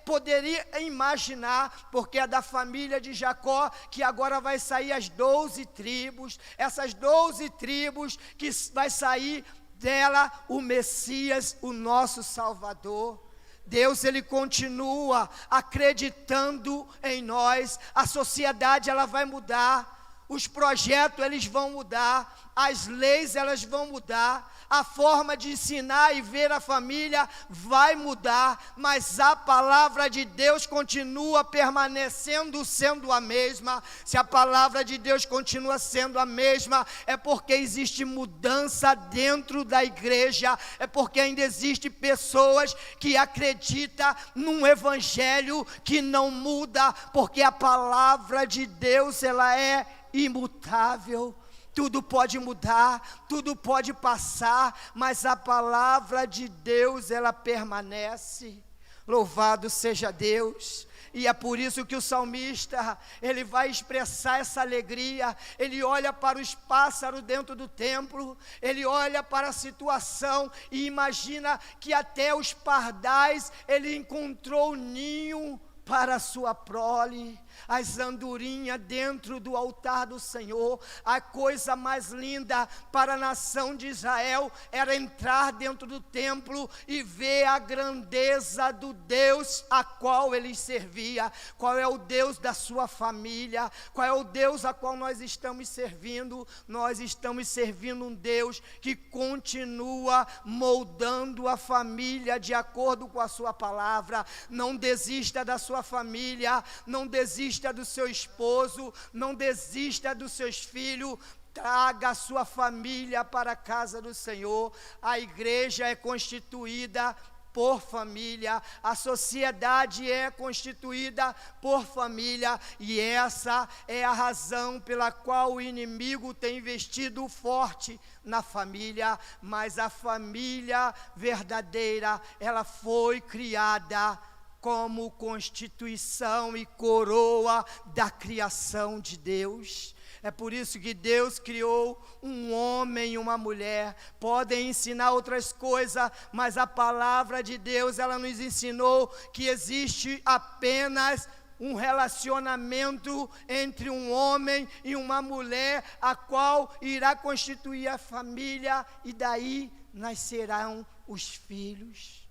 poderia imaginar, porque é da família de Jacó que agora vai sair as 12 tribos, essas 12 tribos que vai sair dela o Messias, o nosso Salvador. Deus, ele continua acreditando em nós. A sociedade, ela vai mudar, os projetos, eles vão mudar, as leis, elas vão mudar, a forma de ensinar e ver a família vai mudar, mas a palavra de Deus continua permanecendo sendo a mesma. Se a palavra de Deus continua sendo a mesma, é porque existe mudança dentro da igreja, é porque ainda existe pessoas que acreditam num evangelho que não muda, porque a palavra de Deus, ela é imutável. Tudo pode mudar, tudo pode passar, mas a palavra de Deus, ela permanece. Louvado seja Deus. E é por isso que o salmista, ele vai expressar essa alegria. Ele olha para os pássaros dentro do templo, ele olha para a situação e imagina que até os pardais, ele encontrou ninho para a sua prole. As andorinhas dentro do altar do Senhor. A coisa mais linda para a nação de Israel era entrar dentro do templo e ver a grandeza do Deus a qual eles serviam. Qual é o Deus da sua família? Qual é o Deus a qual nós estamos servindo? Nós estamos servindo um Deus que continua moldando a família de acordo com a sua palavra. Não desista da sua família, não desista do seu esposo, não desista dos seus filhos. Traga a sua família para a casa do Senhor. A igreja é constituída por família, a sociedade é constituída por família, e essa é a razão pela qual o inimigo tem investido forte na família. Mas a família verdadeira, ela foi criada como constituição e coroa da criação de Deus. É por isso que Deus criou um homem e uma mulher. Podem ensinar outras coisas, mas a palavra de Deus, ela nos ensinou que existe apenas um relacionamento entre um homem e uma mulher, a qual irá constituir a família, e daí nascerão os filhos.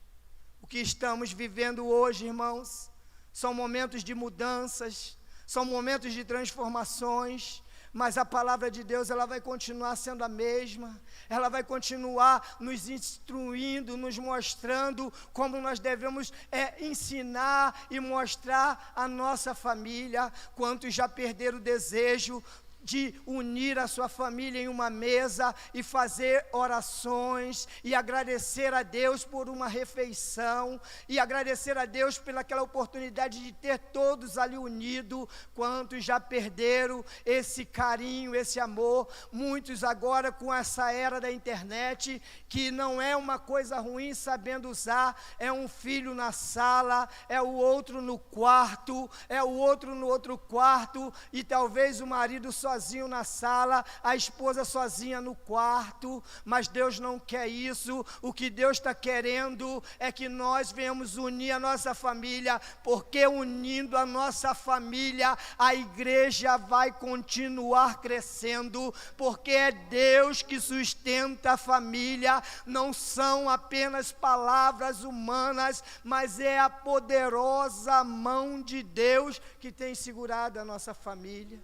O que estamos vivendo hoje, irmãos, são momentos de mudanças, são momentos de transformações, mas a palavra de Deus, ela vai continuar sendo a mesma. Ela vai continuar nos instruindo, nos mostrando como nós devemos ensinar e mostrar a nossa família. Quantos já perderam o desejo de unir a sua família em uma mesa e fazer orações e agradecer a Deus por uma refeição e agradecer a Deus pelaquela oportunidade de ter todos ali unidos? Quantos já perderam esse carinho, esse amor? Muitos agora, com essa era da internet, que não é uma coisa ruim sabendo usar, é um filho na sala, é o outro no quarto, é o outro no outro quarto, e talvez o marido só sozinho na sala, a esposa sozinha no quarto, mas Deus não quer isso. O que Deus está querendo é que nós venhamos unir a nossa família, porque unindo a nossa família, a igreja vai continuar crescendo, porque é Deus que sustenta a família, não são apenas palavras humanas, mas é a poderosa mão de Deus que tem segurado a nossa família.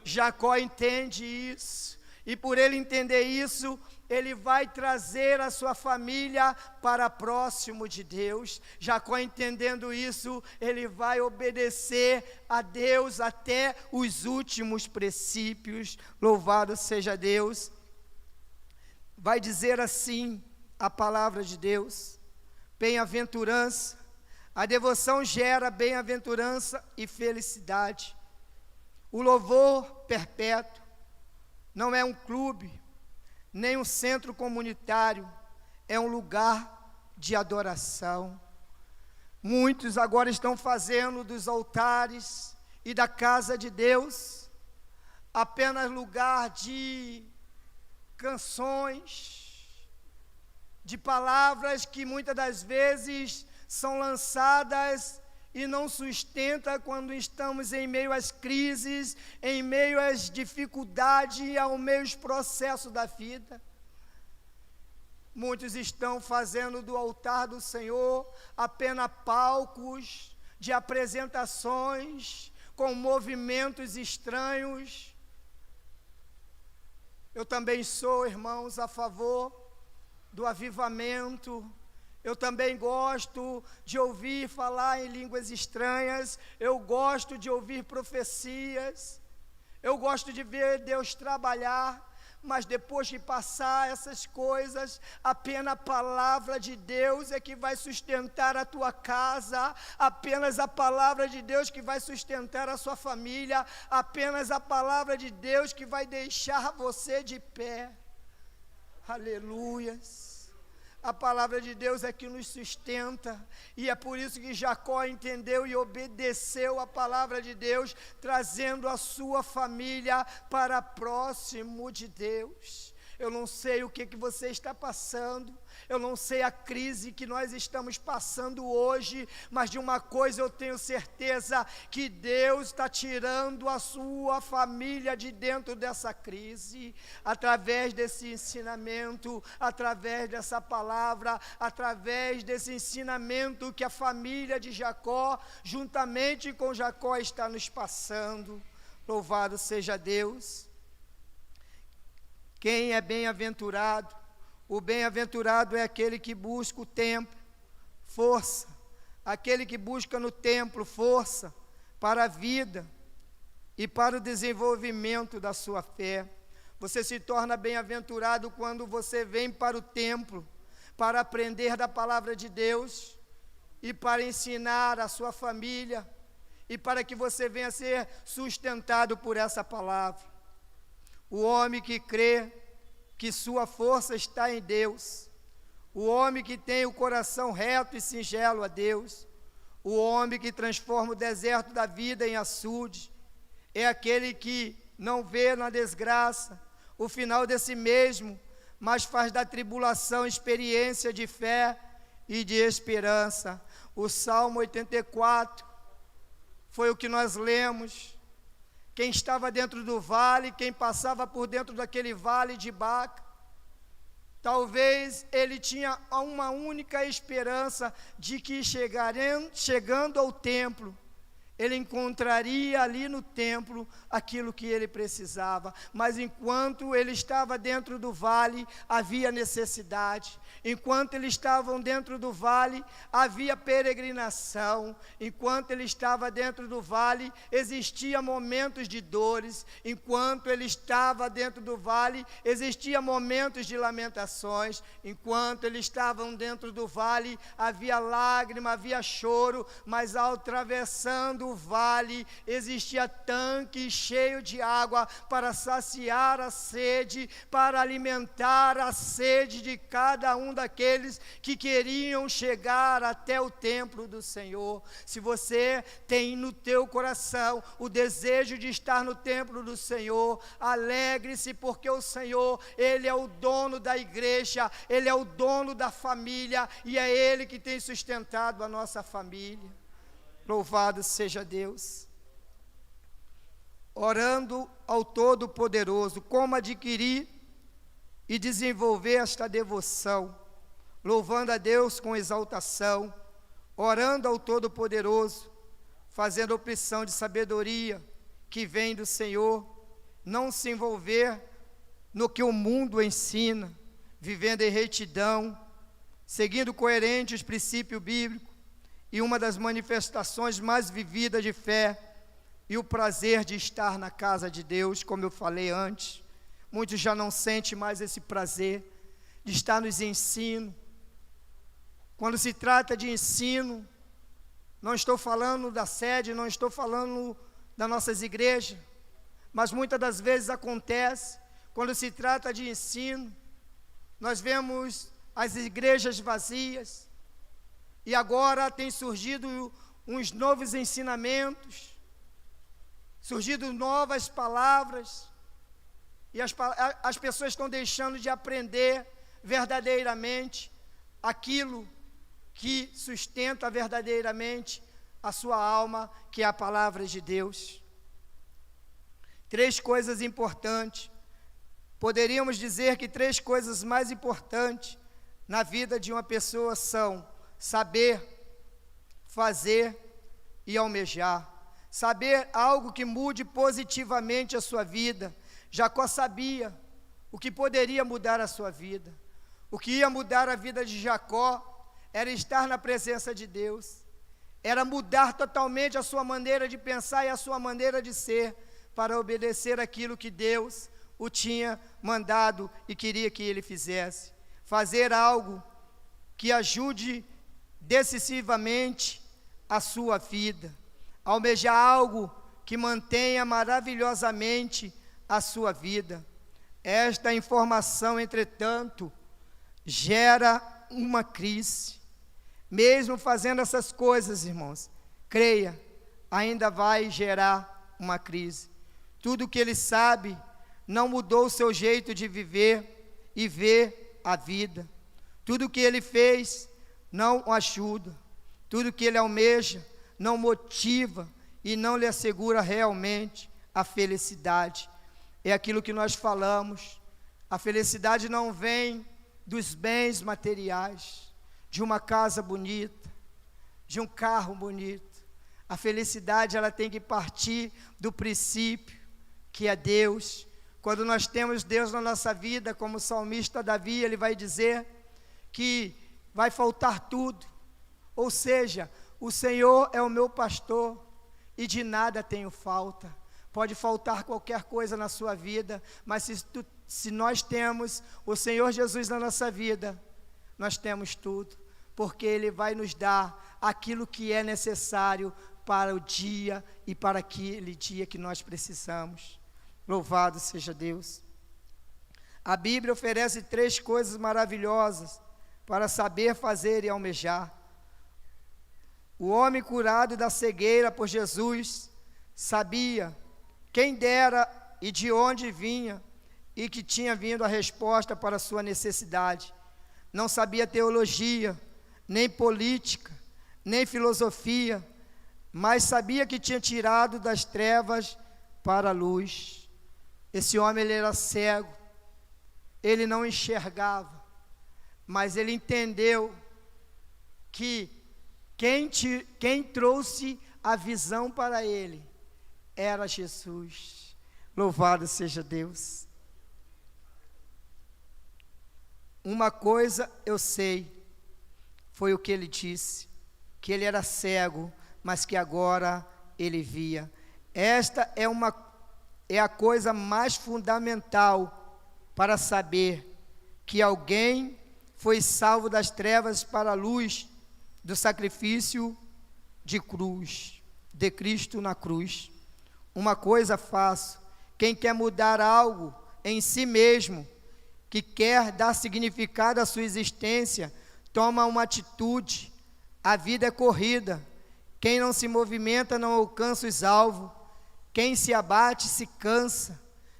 Jacó entende isso, e por ele entender isso, ele vai trazer a sua família para próximo de Deus. Jacó, entendendo isso, ele vai obedecer a Deus até os últimos princípios. Louvado seja Deus. Vai dizer assim a palavra de Deus: bem-aventurança. A devoção gera bem-aventurança e felicidade. O louvor perpétuo não é um clube, nem um centro comunitário, é um lugar de adoração. Muitos agora estão fazendo dos altares e da casa de Deus apenas lugar de canções, de palavras que muitas das vezes são lançadas e não sustenta quando estamos em meio às crises, em meio às dificuldades e ao meio dos processos da vida. Muitos estão fazendo do altar do Senhor apenas palcos de apresentações com movimentos estranhos. Eu também sou, irmãos, a favor do avivamento. Eu também gosto de ouvir falar em línguas estranhas, eu gosto de ouvir profecias, eu gosto de ver Deus trabalhar, mas depois de passar essas coisas, apenas a palavra de Deus é que vai sustentar a tua casa, apenas a palavra de Deus que vai sustentar a sua família, apenas a palavra de Deus que vai deixar você de pé. Aleluias. A palavra de Deus é que nos sustenta, e é por isso que Jacó entendeu e obedeceu a palavra de Deus, trazendo a sua família para próximo de Deus. Eu não sei o que você está passando, eu não sei a crise que nós estamos passando hoje, mas de uma coisa eu tenho certeza, que Deus está tirando a sua família de dentro dessa crise, através desse ensinamento, através dessa palavra, através desse ensinamento que a família de Jacó, juntamente com Jacó, está nos passando. Louvado seja Deus. Quem é bem-aventurado? O bem-aventurado é aquele que busca o templo, força, aquele que busca no templo força para a vida e para o desenvolvimento da sua fé. Você se torna bem-aventurado quando você vem para o templo, para aprender da palavra de Deus e para ensinar a sua família e para que você venha a ser sustentado por essa palavra. O homem que crê que sua força está em Deus, o homem que tem o coração reto e singelo a Deus, o homem que transforma o deserto da vida em açude, é aquele que não vê na desgraça o final de si mesmo, mas faz da tribulação experiência de fé e de esperança. O Salmo 84 foi o que nós lemos. Quem estava dentro do vale, quem passava por dentro daquele vale de Baca, talvez ele tinha uma única esperança de que chegando ao templo, ele encontraria ali no templo aquilo que ele precisava. Mas enquanto ele estava dentro do vale, havia necessidade. Enquanto eles estavam dentro do vale, havia peregrinação. Enquanto ele estava dentro do vale, existia momentos de dores. Enquanto ele estava dentro do vale, existia momentos de lamentações. Enquanto eles estavam dentro do vale, havia lágrima, havia choro, mas ao atravessando do vale existia tanque cheio de água para saciar a sede, para alimentar a sede de cada um daqueles que queriam chegar até o templo do Senhor. Se você tem no teu coração o desejo de estar no templo do Senhor, alegre-se, porque o Senhor, Ele é o dono da igreja, Ele é o dono da família, e é Ele que tem sustentado a nossa família. Louvado seja Deus. Orando ao Todo-Poderoso, como adquirir e desenvolver esta devoção, louvando a Deus com exaltação, orando ao Todo-Poderoso, fazendo opção de sabedoria que vem do Senhor, não se envolver no que o mundo ensina, vivendo em retidão, seguindo coerente os princípios bíblicos, e uma das manifestações mais vividas de fé, e o prazer de estar na casa de Deus, como eu falei antes. Muitos já não sentem mais esse prazer de estar nos ensinos. Quando se trata de ensino, não estou falando da sede, não estou falando das nossas igrejas, mas muitas das vezes acontece, quando se trata de ensino, nós vemos as igrejas vazias, e agora tem surgido uns novos ensinamentos, surgido novas palavras, e as pessoas estão deixando de aprender verdadeiramente aquilo que sustenta verdadeiramente a sua alma, que é a palavra de Deus. 3 coisas importantes, poderíamos dizer que 3 coisas mais importantes na vida de uma pessoa são saber, fazer e almejar. Saber algo que mude positivamente a sua vida. Jacó sabia o que poderia mudar a sua vida. O que ia mudar a vida de Jacó era estar na presença de Deus, era mudar totalmente a sua maneira de pensar e a sua maneira de ser, para obedecer aquilo que Deus o tinha mandado e queria que ele fizesse. Fazer algo que ajude decisivamente a sua vida. Almejar algo que mantenha maravilhosamente a sua vida. Esta informação, entretanto, gera uma crise. Mesmo fazendo essas coisas, irmãos, creia, ainda vai gerar uma crise. Tudo que ele sabe não mudou o seu jeito de viver e ver a vida. Tudo que ele fez não o ajuda. Tudo que ele almeja não motiva e não lhe assegura realmente a felicidade. É aquilo que nós falamos. A felicidade não vem dos bens materiais, de uma casa bonita, de um carro bonito. A felicidade, ela tem que partir do princípio que é Deus. Quando nós temos Deus na nossa vida, como o salmista Davi, ele vai dizer que vai faltar tudo. Ou seja, o Senhor é o meu pastor e de nada tenho falta. Pode faltar qualquer coisa na sua vida, mas se nós temos o Senhor Jesus na nossa vida, nós temos tudo, porque Ele vai nos dar aquilo que é necessário para o dia e para aquele dia que nós precisamos. Louvado seja Deus. A Bíblia oferece 3 coisas maravilhosas para saber, fazer e almejar. O homem curado da cegueira por Jesus sabia quem dera e de onde vinha, e que tinha vindo a resposta para a sua necessidade. Não sabia teologia, nem política, nem filosofia, mas sabia que tinha tirado das trevas para a luz. Esse homem, ele era cego, ele não enxergava, mas ele entendeu que quem trouxe a visão para ele era Jesus. Louvado seja Deus. Uma coisa eu sei, foi o que ele disse, que ele era cego, mas que agora ele via. Esta é a coisa mais fundamental para saber que alguém foi salvo das trevas para a luz do sacrifício de cruz. de Cristo na cruz. Uma coisa faço: quem quer mudar algo em si mesmo, que quer dar significado à sua existência, toma uma atitude. A vida é corrida. Quem não se movimenta não alcança os alvos. Quem se abate se cansa,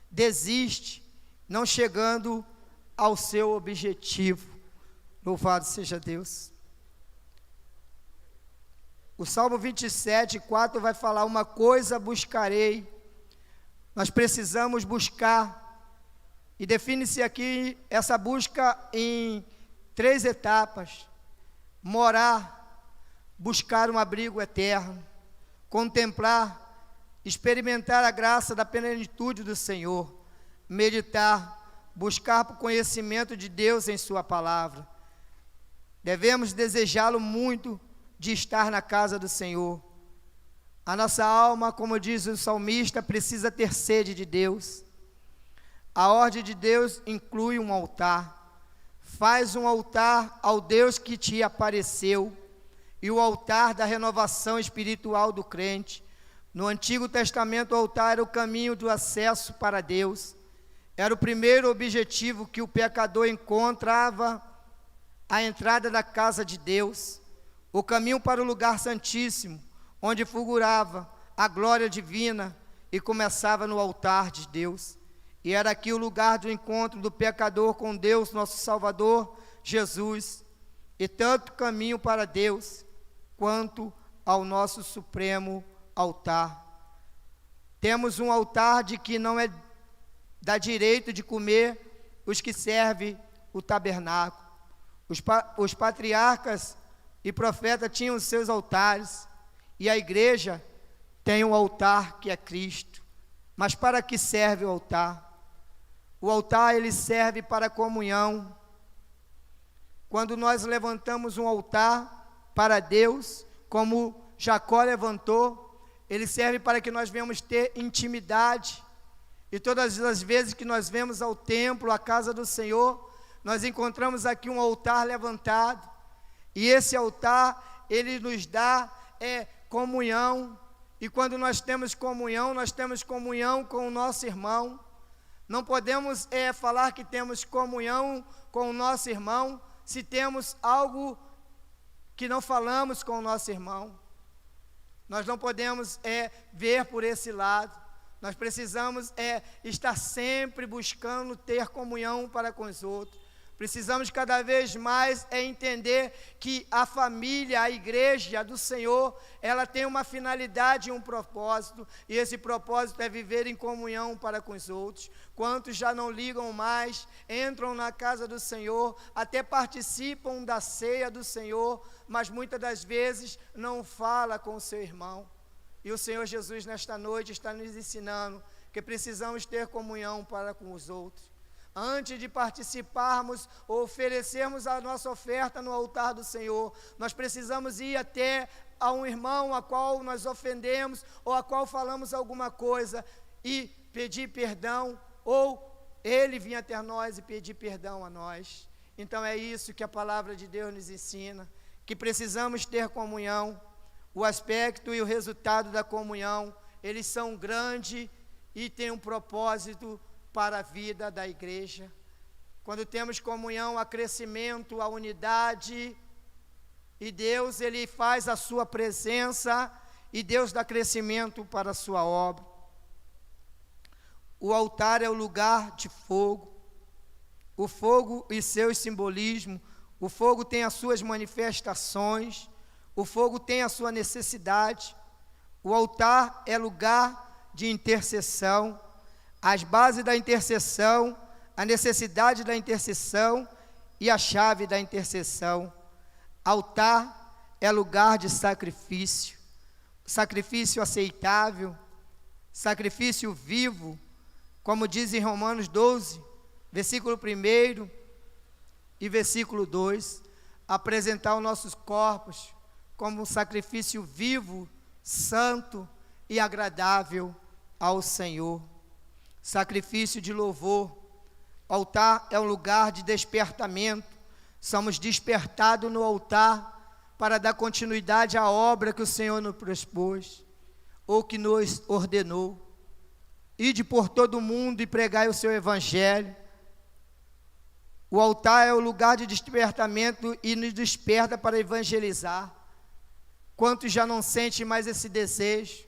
desiste, não chegando ao seu objetivo. Louvado seja Deus. O Salmo 27, 4 vai falar: uma coisa buscarei. Nós precisamos buscar, e define-se aqui essa busca em 3 etapas: morar, buscar um abrigo eterno, contemplar, experimentar a graça da plenitude do Senhor, meditar, buscar o conhecimento de Deus em sua palavra. Devemos desejá-lo muito, de estar na casa do Senhor. A nossa alma, como diz o salmista, precisa ter sede de Deus. A ordem de Deus inclui um altar. Faz um altar ao Deus que te apareceu, e o altar da renovação espiritual do crente. No Antigo Testamento, o altar era o caminho do acesso para Deus. Era o primeiro objetivo que o pecador encontrava à entrada da casa de Deus. O caminho para o lugar santíssimo, onde fulgurava a glória divina e começava no altar de Deus. E era aqui o lugar do encontro do pecador com Deus, nosso Salvador, Jesus. E tanto caminho para Deus, quanto ao nosso supremo altar. Temos um altar de que não dá direito de comer os que servem o tabernáculo. Os patriarcas e profetas tinham os seus altares, e a igreja tem um altar que é Cristo. Mas para que serve o altar? O altar, ele serve para a comunhão. Quando nós levantamos um altar para Deus, como Jacó levantou, ele serve para que nós venhamos ter intimidade. E todas as vezes que nós vemos ao templo, à casa do Senhor, nós encontramos aqui um altar levantado. E esse altar, ele nos dá comunhão. E quando nós temos comunhão com o nosso irmão. Não podemos falar que temos comunhão com o nosso irmão se temos algo que não falamos com o nosso irmão. Nós não podemos ver por esse lado. Nós precisamos estar sempre buscando ter comunhão para com os outros. Precisamos cada vez mais entender que a família, a igreja do Senhor, ela tem uma finalidade e um propósito, e esse propósito é viver em comunhão para com os outros. Quantos já não ligam mais, entram na casa do Senhor, até participam da ceia do Senhor, mas muitas das vezes não fala com o seu irmão. E o Senhor Jesus nesta noite está nos ensinando que precisamos ter comunhão para com os outros. Antes de participarmos ou oferecermos a nossa oferta no altar do Senhor, nós precisamos ir até a um irmão a qual nós ofendemos ou a qual falamos alguma coisa e pedir perdão, ou ele vir até nós e pedir perdão a nós. Então é isso que a palavra de Deus nos ensina, que precisamos ter comunhão. O aspecto e o resultado da comunhão, eles são grandes e têm um propósito para a vida da igreja. Quando temos comunhão, há crescimento, há unidade, e Deus, ele faz a sua presença, e Deus dá crescimento para a sua obra. O altar é o lugar de fogo. O fogo e seus simbolismos. O fogo tem as suas manifestações. O fogo tem a sua necessidade. O altar é lugar de intercessão. As bases da intercessão, a necessidade da intercessão e a chave da intercessão. Altar é lugar de sacrifício, sacrifício aceitável, sacrifício vivo, como diz em Romanos 12, versículo 1 e versículo 2, apresentar os nossos corpos como um sacrifício vivo, santo e agradável ao Senhor. Sacrifício de louvor. Altar é um lugar de despertamento. Somos despertados no altar para dar continuidade à obra que o Senhor nos propôs. ou que nos ordenou. Ide por todo o mundo e pregai o seu evangelho. O altar é o lugar de despertamento e nos desperta para evangelizar. Quantos já não sentem mais esse desejo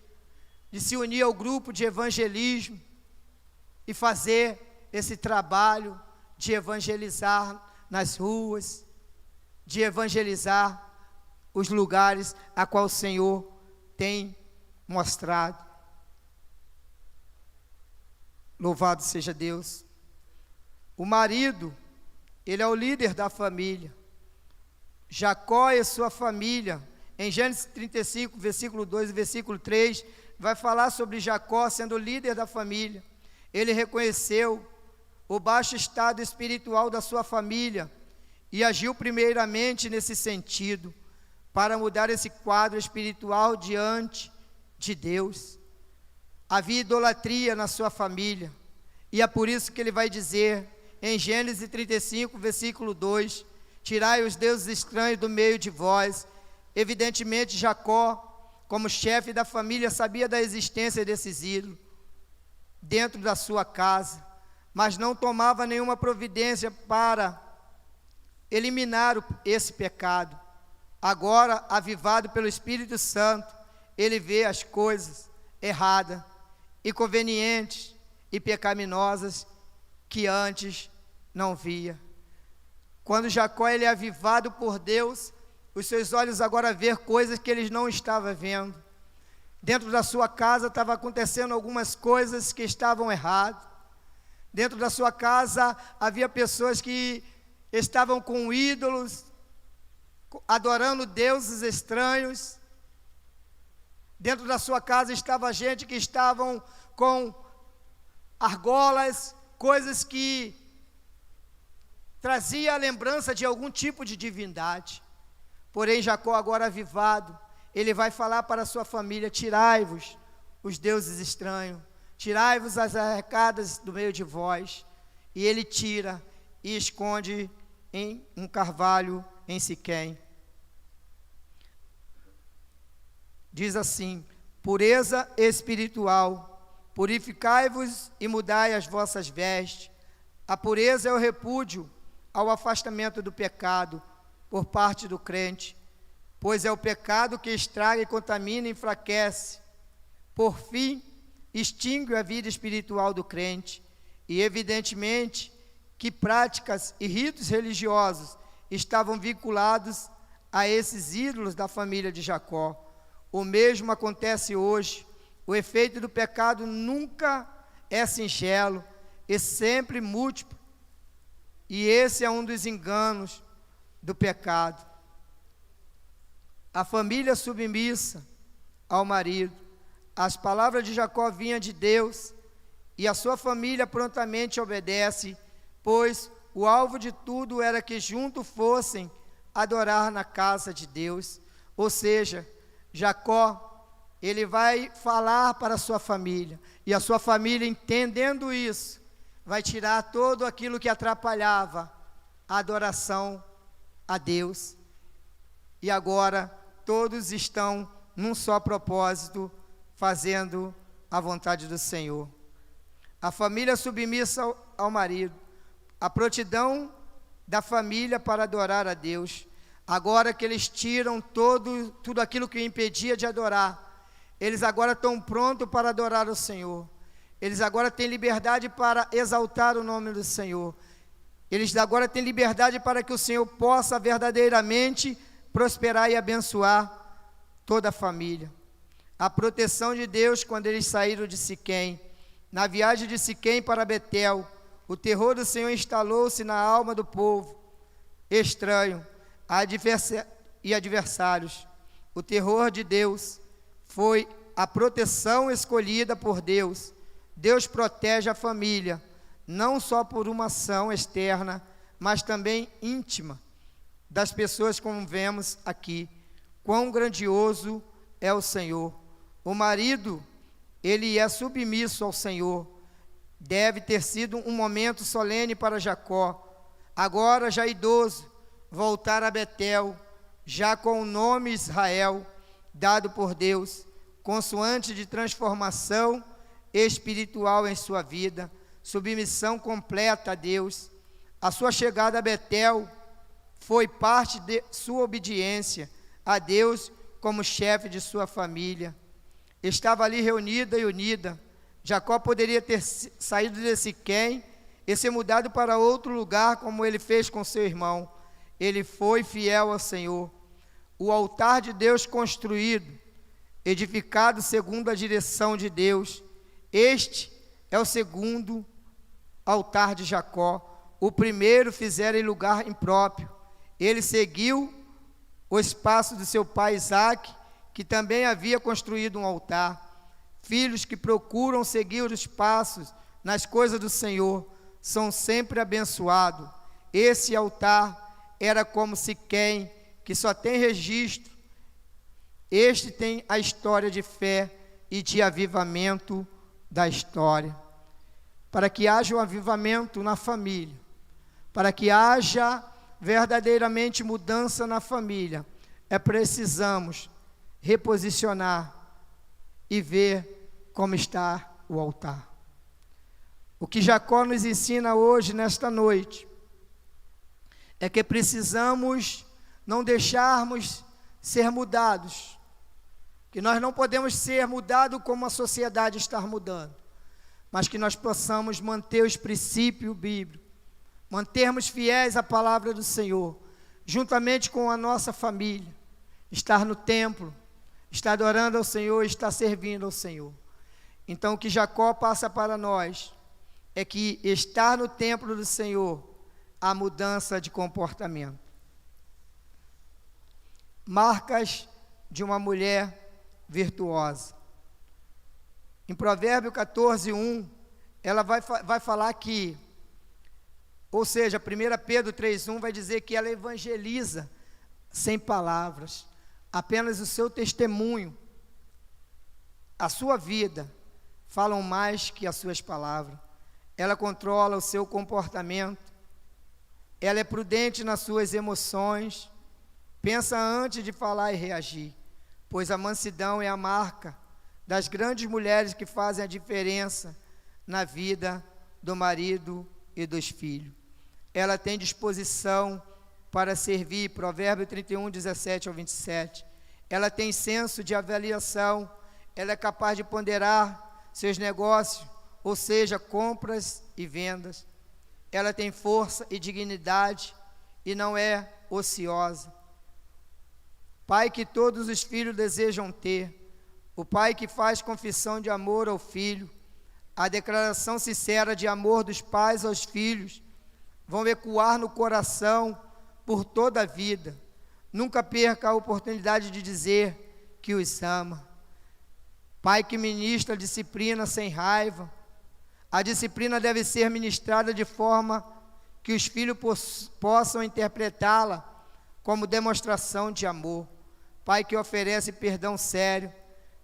de se unir ao grupo de evangelismo e fazer esse trabalho de evangelizar nas ruas, de evangelizar os lugares a qual o Senhor tem mostrado. Louvado seja Deus. O marido, ele é o líder da família. Jacó e sua família, em Gênesis 35, versículo 2 e versículo 3, vai falar sobre Jacó sendo o líder da família. Ele reconheceu o baixo estado espiritual da sua família e agiu primeiramente nesse sentido, para mudar esse quadro espiritual diante de Deus. Havia idolatria na sua família, e é por isso que ele vai dizer, em Gênesis 35, versículo 2, tirai os deuses estranhos do meio de vós. Evidentemente, Jacó, como chefe da família, sabia da existência desses ídolos dentro da sua casa, mas não tomava nenhuma providência para eliminar esse pecado. Agora, avivado pelo Espírito Santo, ele vê as coisas erradas, inconvenientes e pecaminosas que antes não via. Quando Jacó ele é avivado por Deus, os seus olhos agora vê coisas que ele não estava vendo. Dentro da sua casa estava acontecendo algumas coisas que estavam erradas. Dentro da sua casa havia pessoas que estavam com ídolos, adorando deuses estranhos. Dentro da sua casa estava gente que estavam com argolas, coisas que trazia a lembrança de algum tipo de divindade. Porém, Jacó, agora avivado, ele vai falar para a sua família: tirai-vos os deuses estranhos, tirai-vos as arrecadas do meio de vós. E ele tira e esconde em um carvalho em Siquém. Diz assim: pureza espiritual, purificai-vos e mudai as vossas vestes. A pureza é o repúdio ao afastamento do pecado por parte do crente, pois é o pecado que estraga e contamina e enfraquece. Por fim, extingue a vida espiritual do crente, e evidentemente que práticas e ritos religiosos estavam vinculados a esses ídolos da família de Jacó. O mesmo acontece hoje. O efeito do pecado nunca é singelo, é sempre múltiplo. E esse é um dos enganos do pecado. A família submissa ao marido. As palavras de Jacó vinham de Deus, e a sua família prontamente obedece, pois o alvo de tudo era que juntos fossem adorar na casa de Deus. Ou seja, Jacó, ele vai falar para a sua família, e a sua família, entendendo isso, vai tirar todo aquilo que atrapalhava a adoração a Deus. E agora todos estão num só propósito, fazendo a vontade do Senhor. A família submissa ao marido, a prontidão da família para adorar a Deus. Agora que eles tiram tudo aquilo que o impedia de adorar, eles agora estão prontos para adorar o Senhor. Eles agora têm liberdade para exaltar o nome do Senhor. Eles agora têm liberdade para que o Senhor possa verdadeiramente prosperar e abençoar toda a família. A proteção de Deus quando eles saíram de Siquém. Na viagem de Siquém para Betel, o terror do Senhor instalou-se na alma do povo estranho e adversários. O terror de Deus foi a proteção escolhida por Deus. Deus protege a família, não só por uma ação externa, mas também íntima das pessoas, como vemos aqui. Quão grandioso é o Senhor. O marido, ele é submisso ao Senhor. Deve ter sido um momento solene para Jacó. Agora, já idoso, voltar a Betel, já com o nome Israel, dado por Deus. consoante de transformação espiritual em sua vida, submissão completa a Deus. A sua chegada a Betel foi parte de sua obediência a Deus como chefe de sua família. Estava ali reunida e unida. Jacó poderia ter saído de Siquém e ser mudado para outro lugar, como ele fez com seu irmão. Ele foi fiel ao Senhor. O altar de Deus construído, edificado segundo a direção de Deus. Este é o segundo altar de Jacó. O primeiro fizera em lugar impróprio. Ele seguiu o espaço do seu pai Isaque, que também havia construído um altar. Filhos que procuram seguir os passos nas coisas do Senhor são sempre abençoados. Esse altar era como Siquém, que só tem registro. Este tem a história de fé e de avivamento da história. Para que haja um avivamento na família, para que haja verdadeiramente mudança na família, precisamos reposicionar e ver como está o altar. O que Jacó nos ensina hoje, nesta noite, é que precisamos não deixarmos ser mudados, que nós não podemos ser mudados como a sociedade está mudando, mas que nós possamos manter os princípios bíblicos, mantermos fiéis à palavra do Senhor, juntamente com a nossa família, estar no templo, estar adorando ao Senhor, estar servindo ao Senhor. Então o que Jacó passa para nós é que estar no templo do Senhor, há mudança de comportamento. Marcas de uma mulher virtuosa. Em Provérbio 14:1, ela vai falar que, ou seja, 1 Pedro 3:1 vai dizer que ela evangeliza sem palavras, apenas o seu testemunho, a sua vida, falam mais que as suas palavras. Ela controla o seu comportamento, ela é prudente nas suas emoções, pensa antes de falar e reagir, pois a mansidão é a marca das grandes mulheres que fazem a diferença na vida do marido e dos filhos. Ela tem disposição para servir, Provérbio 31:17-27. Ela tem senso de avaliação, ela é capaz de ponderar seus negócios, ou seja, compras e vendas. Ela tem força e dignidade e não é ociosa. Pai que todos os filhos desejam ter, o pai que faz confissão de amor ao filho, a declaração sincera de amor dos pais aos filhos, vão ecoar no coração por toda a vida. Nunca perca a oportunidade de dizer que os ama. Pai que ministra a disciplina sem raiva. A disciplina deve ser ministrada de forma que os filhos possam interpretá-la como demonstração de amor. Pai que oferece perdão sério.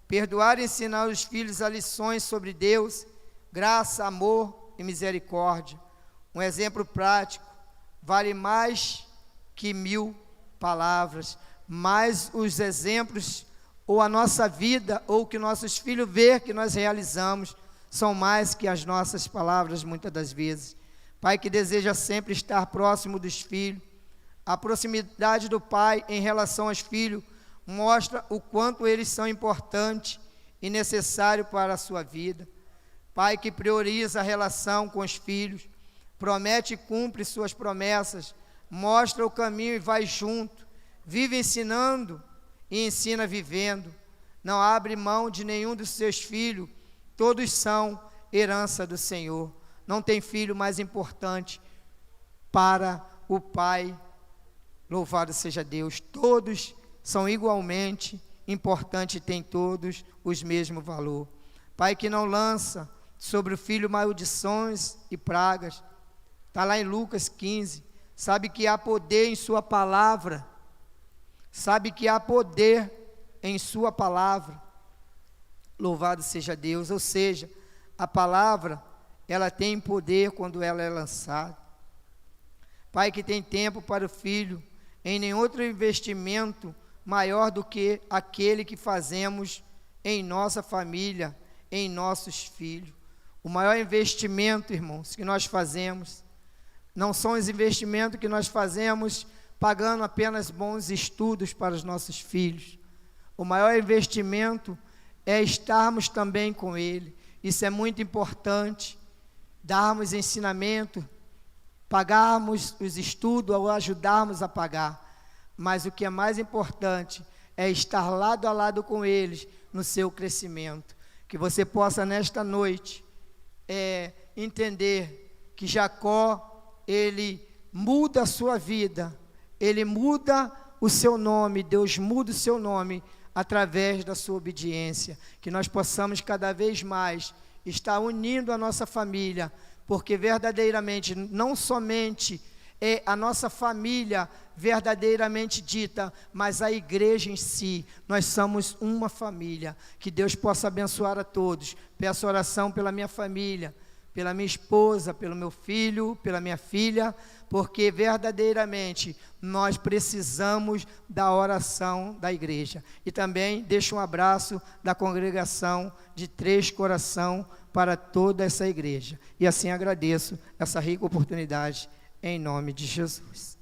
Perdoar e ensinar os filhos a lições sobre Deus, graça, amor e misericórdia. Um exemplo prático vale mais que 1000 palavras, mas os exemplos, ou a nossa vida, ou o que nossos filhos vê que nós realizamos, são mais que as nossas palavras, muitas das vezes. Pai que deseja sempre estar próximo dos filhos, a proximidade do pai em relação aos filhos mostra o quanto eles são importantes e necessários para a sua vida. Pai que prioriza a relação com os filhos, promete e cumpre suas promessas, mostra o caminho e vai junto, vive ensinando e ensina vivendo, não abre mão de nenhum dos seus filhos, todos são herança do Senhor. Não tem filho mais importante para o Pai, louvado seja Deus. Todos são igualmente importantes e têm todos os mesmos valor. Pai que não lança sobre o filho maldições e pragas, está lá em Lucas 15, sabe que há poder em sua palavra, sabe que há poder em sua palavra, louvado seja Deus. Ou seja, a palavra, ela tem poder quando ela é lançada. Pai que tem tempo para o filho, em nenhum outro investimento maior do que aquele que fazemos em nossa família, em nossos filhos. O maior investimento, irmãos, que nós fazemos, não são os investimentos que nós fazemos pagando apenas bons estudos para os nossos filhos. O maior investimento é estarmos também com ele. Isso é muito importante, darmos ensinamento, pagarmos os estudos ou ajudarmos a pagar. Mas o que é mais importante é estar lado a lado com eles no seu crescimento. Que você possa nesta noite entender que Jacó, ele muda a sua vida, ele muda o seu nome, Deus muda o seu nome através da sua obediência. Que nós possamos cada vez mais estar unindo a nossa família, porque verdadeiramente, não somente é a nossa família verdadeiramente dita, mas a igreja em si, nós somos uma família. Que Deus possa abençoar a todos. Peço oração pela minha família, pela minha esposa, pelo meu filho, pela minha filha, porque verdadeiramente nós precisamos da oração da igreja. E também deixo um abraço da congregação de Três Coração para toda essa igreja. E assim agradeço essa rica oportunidade, em nome de Jesus.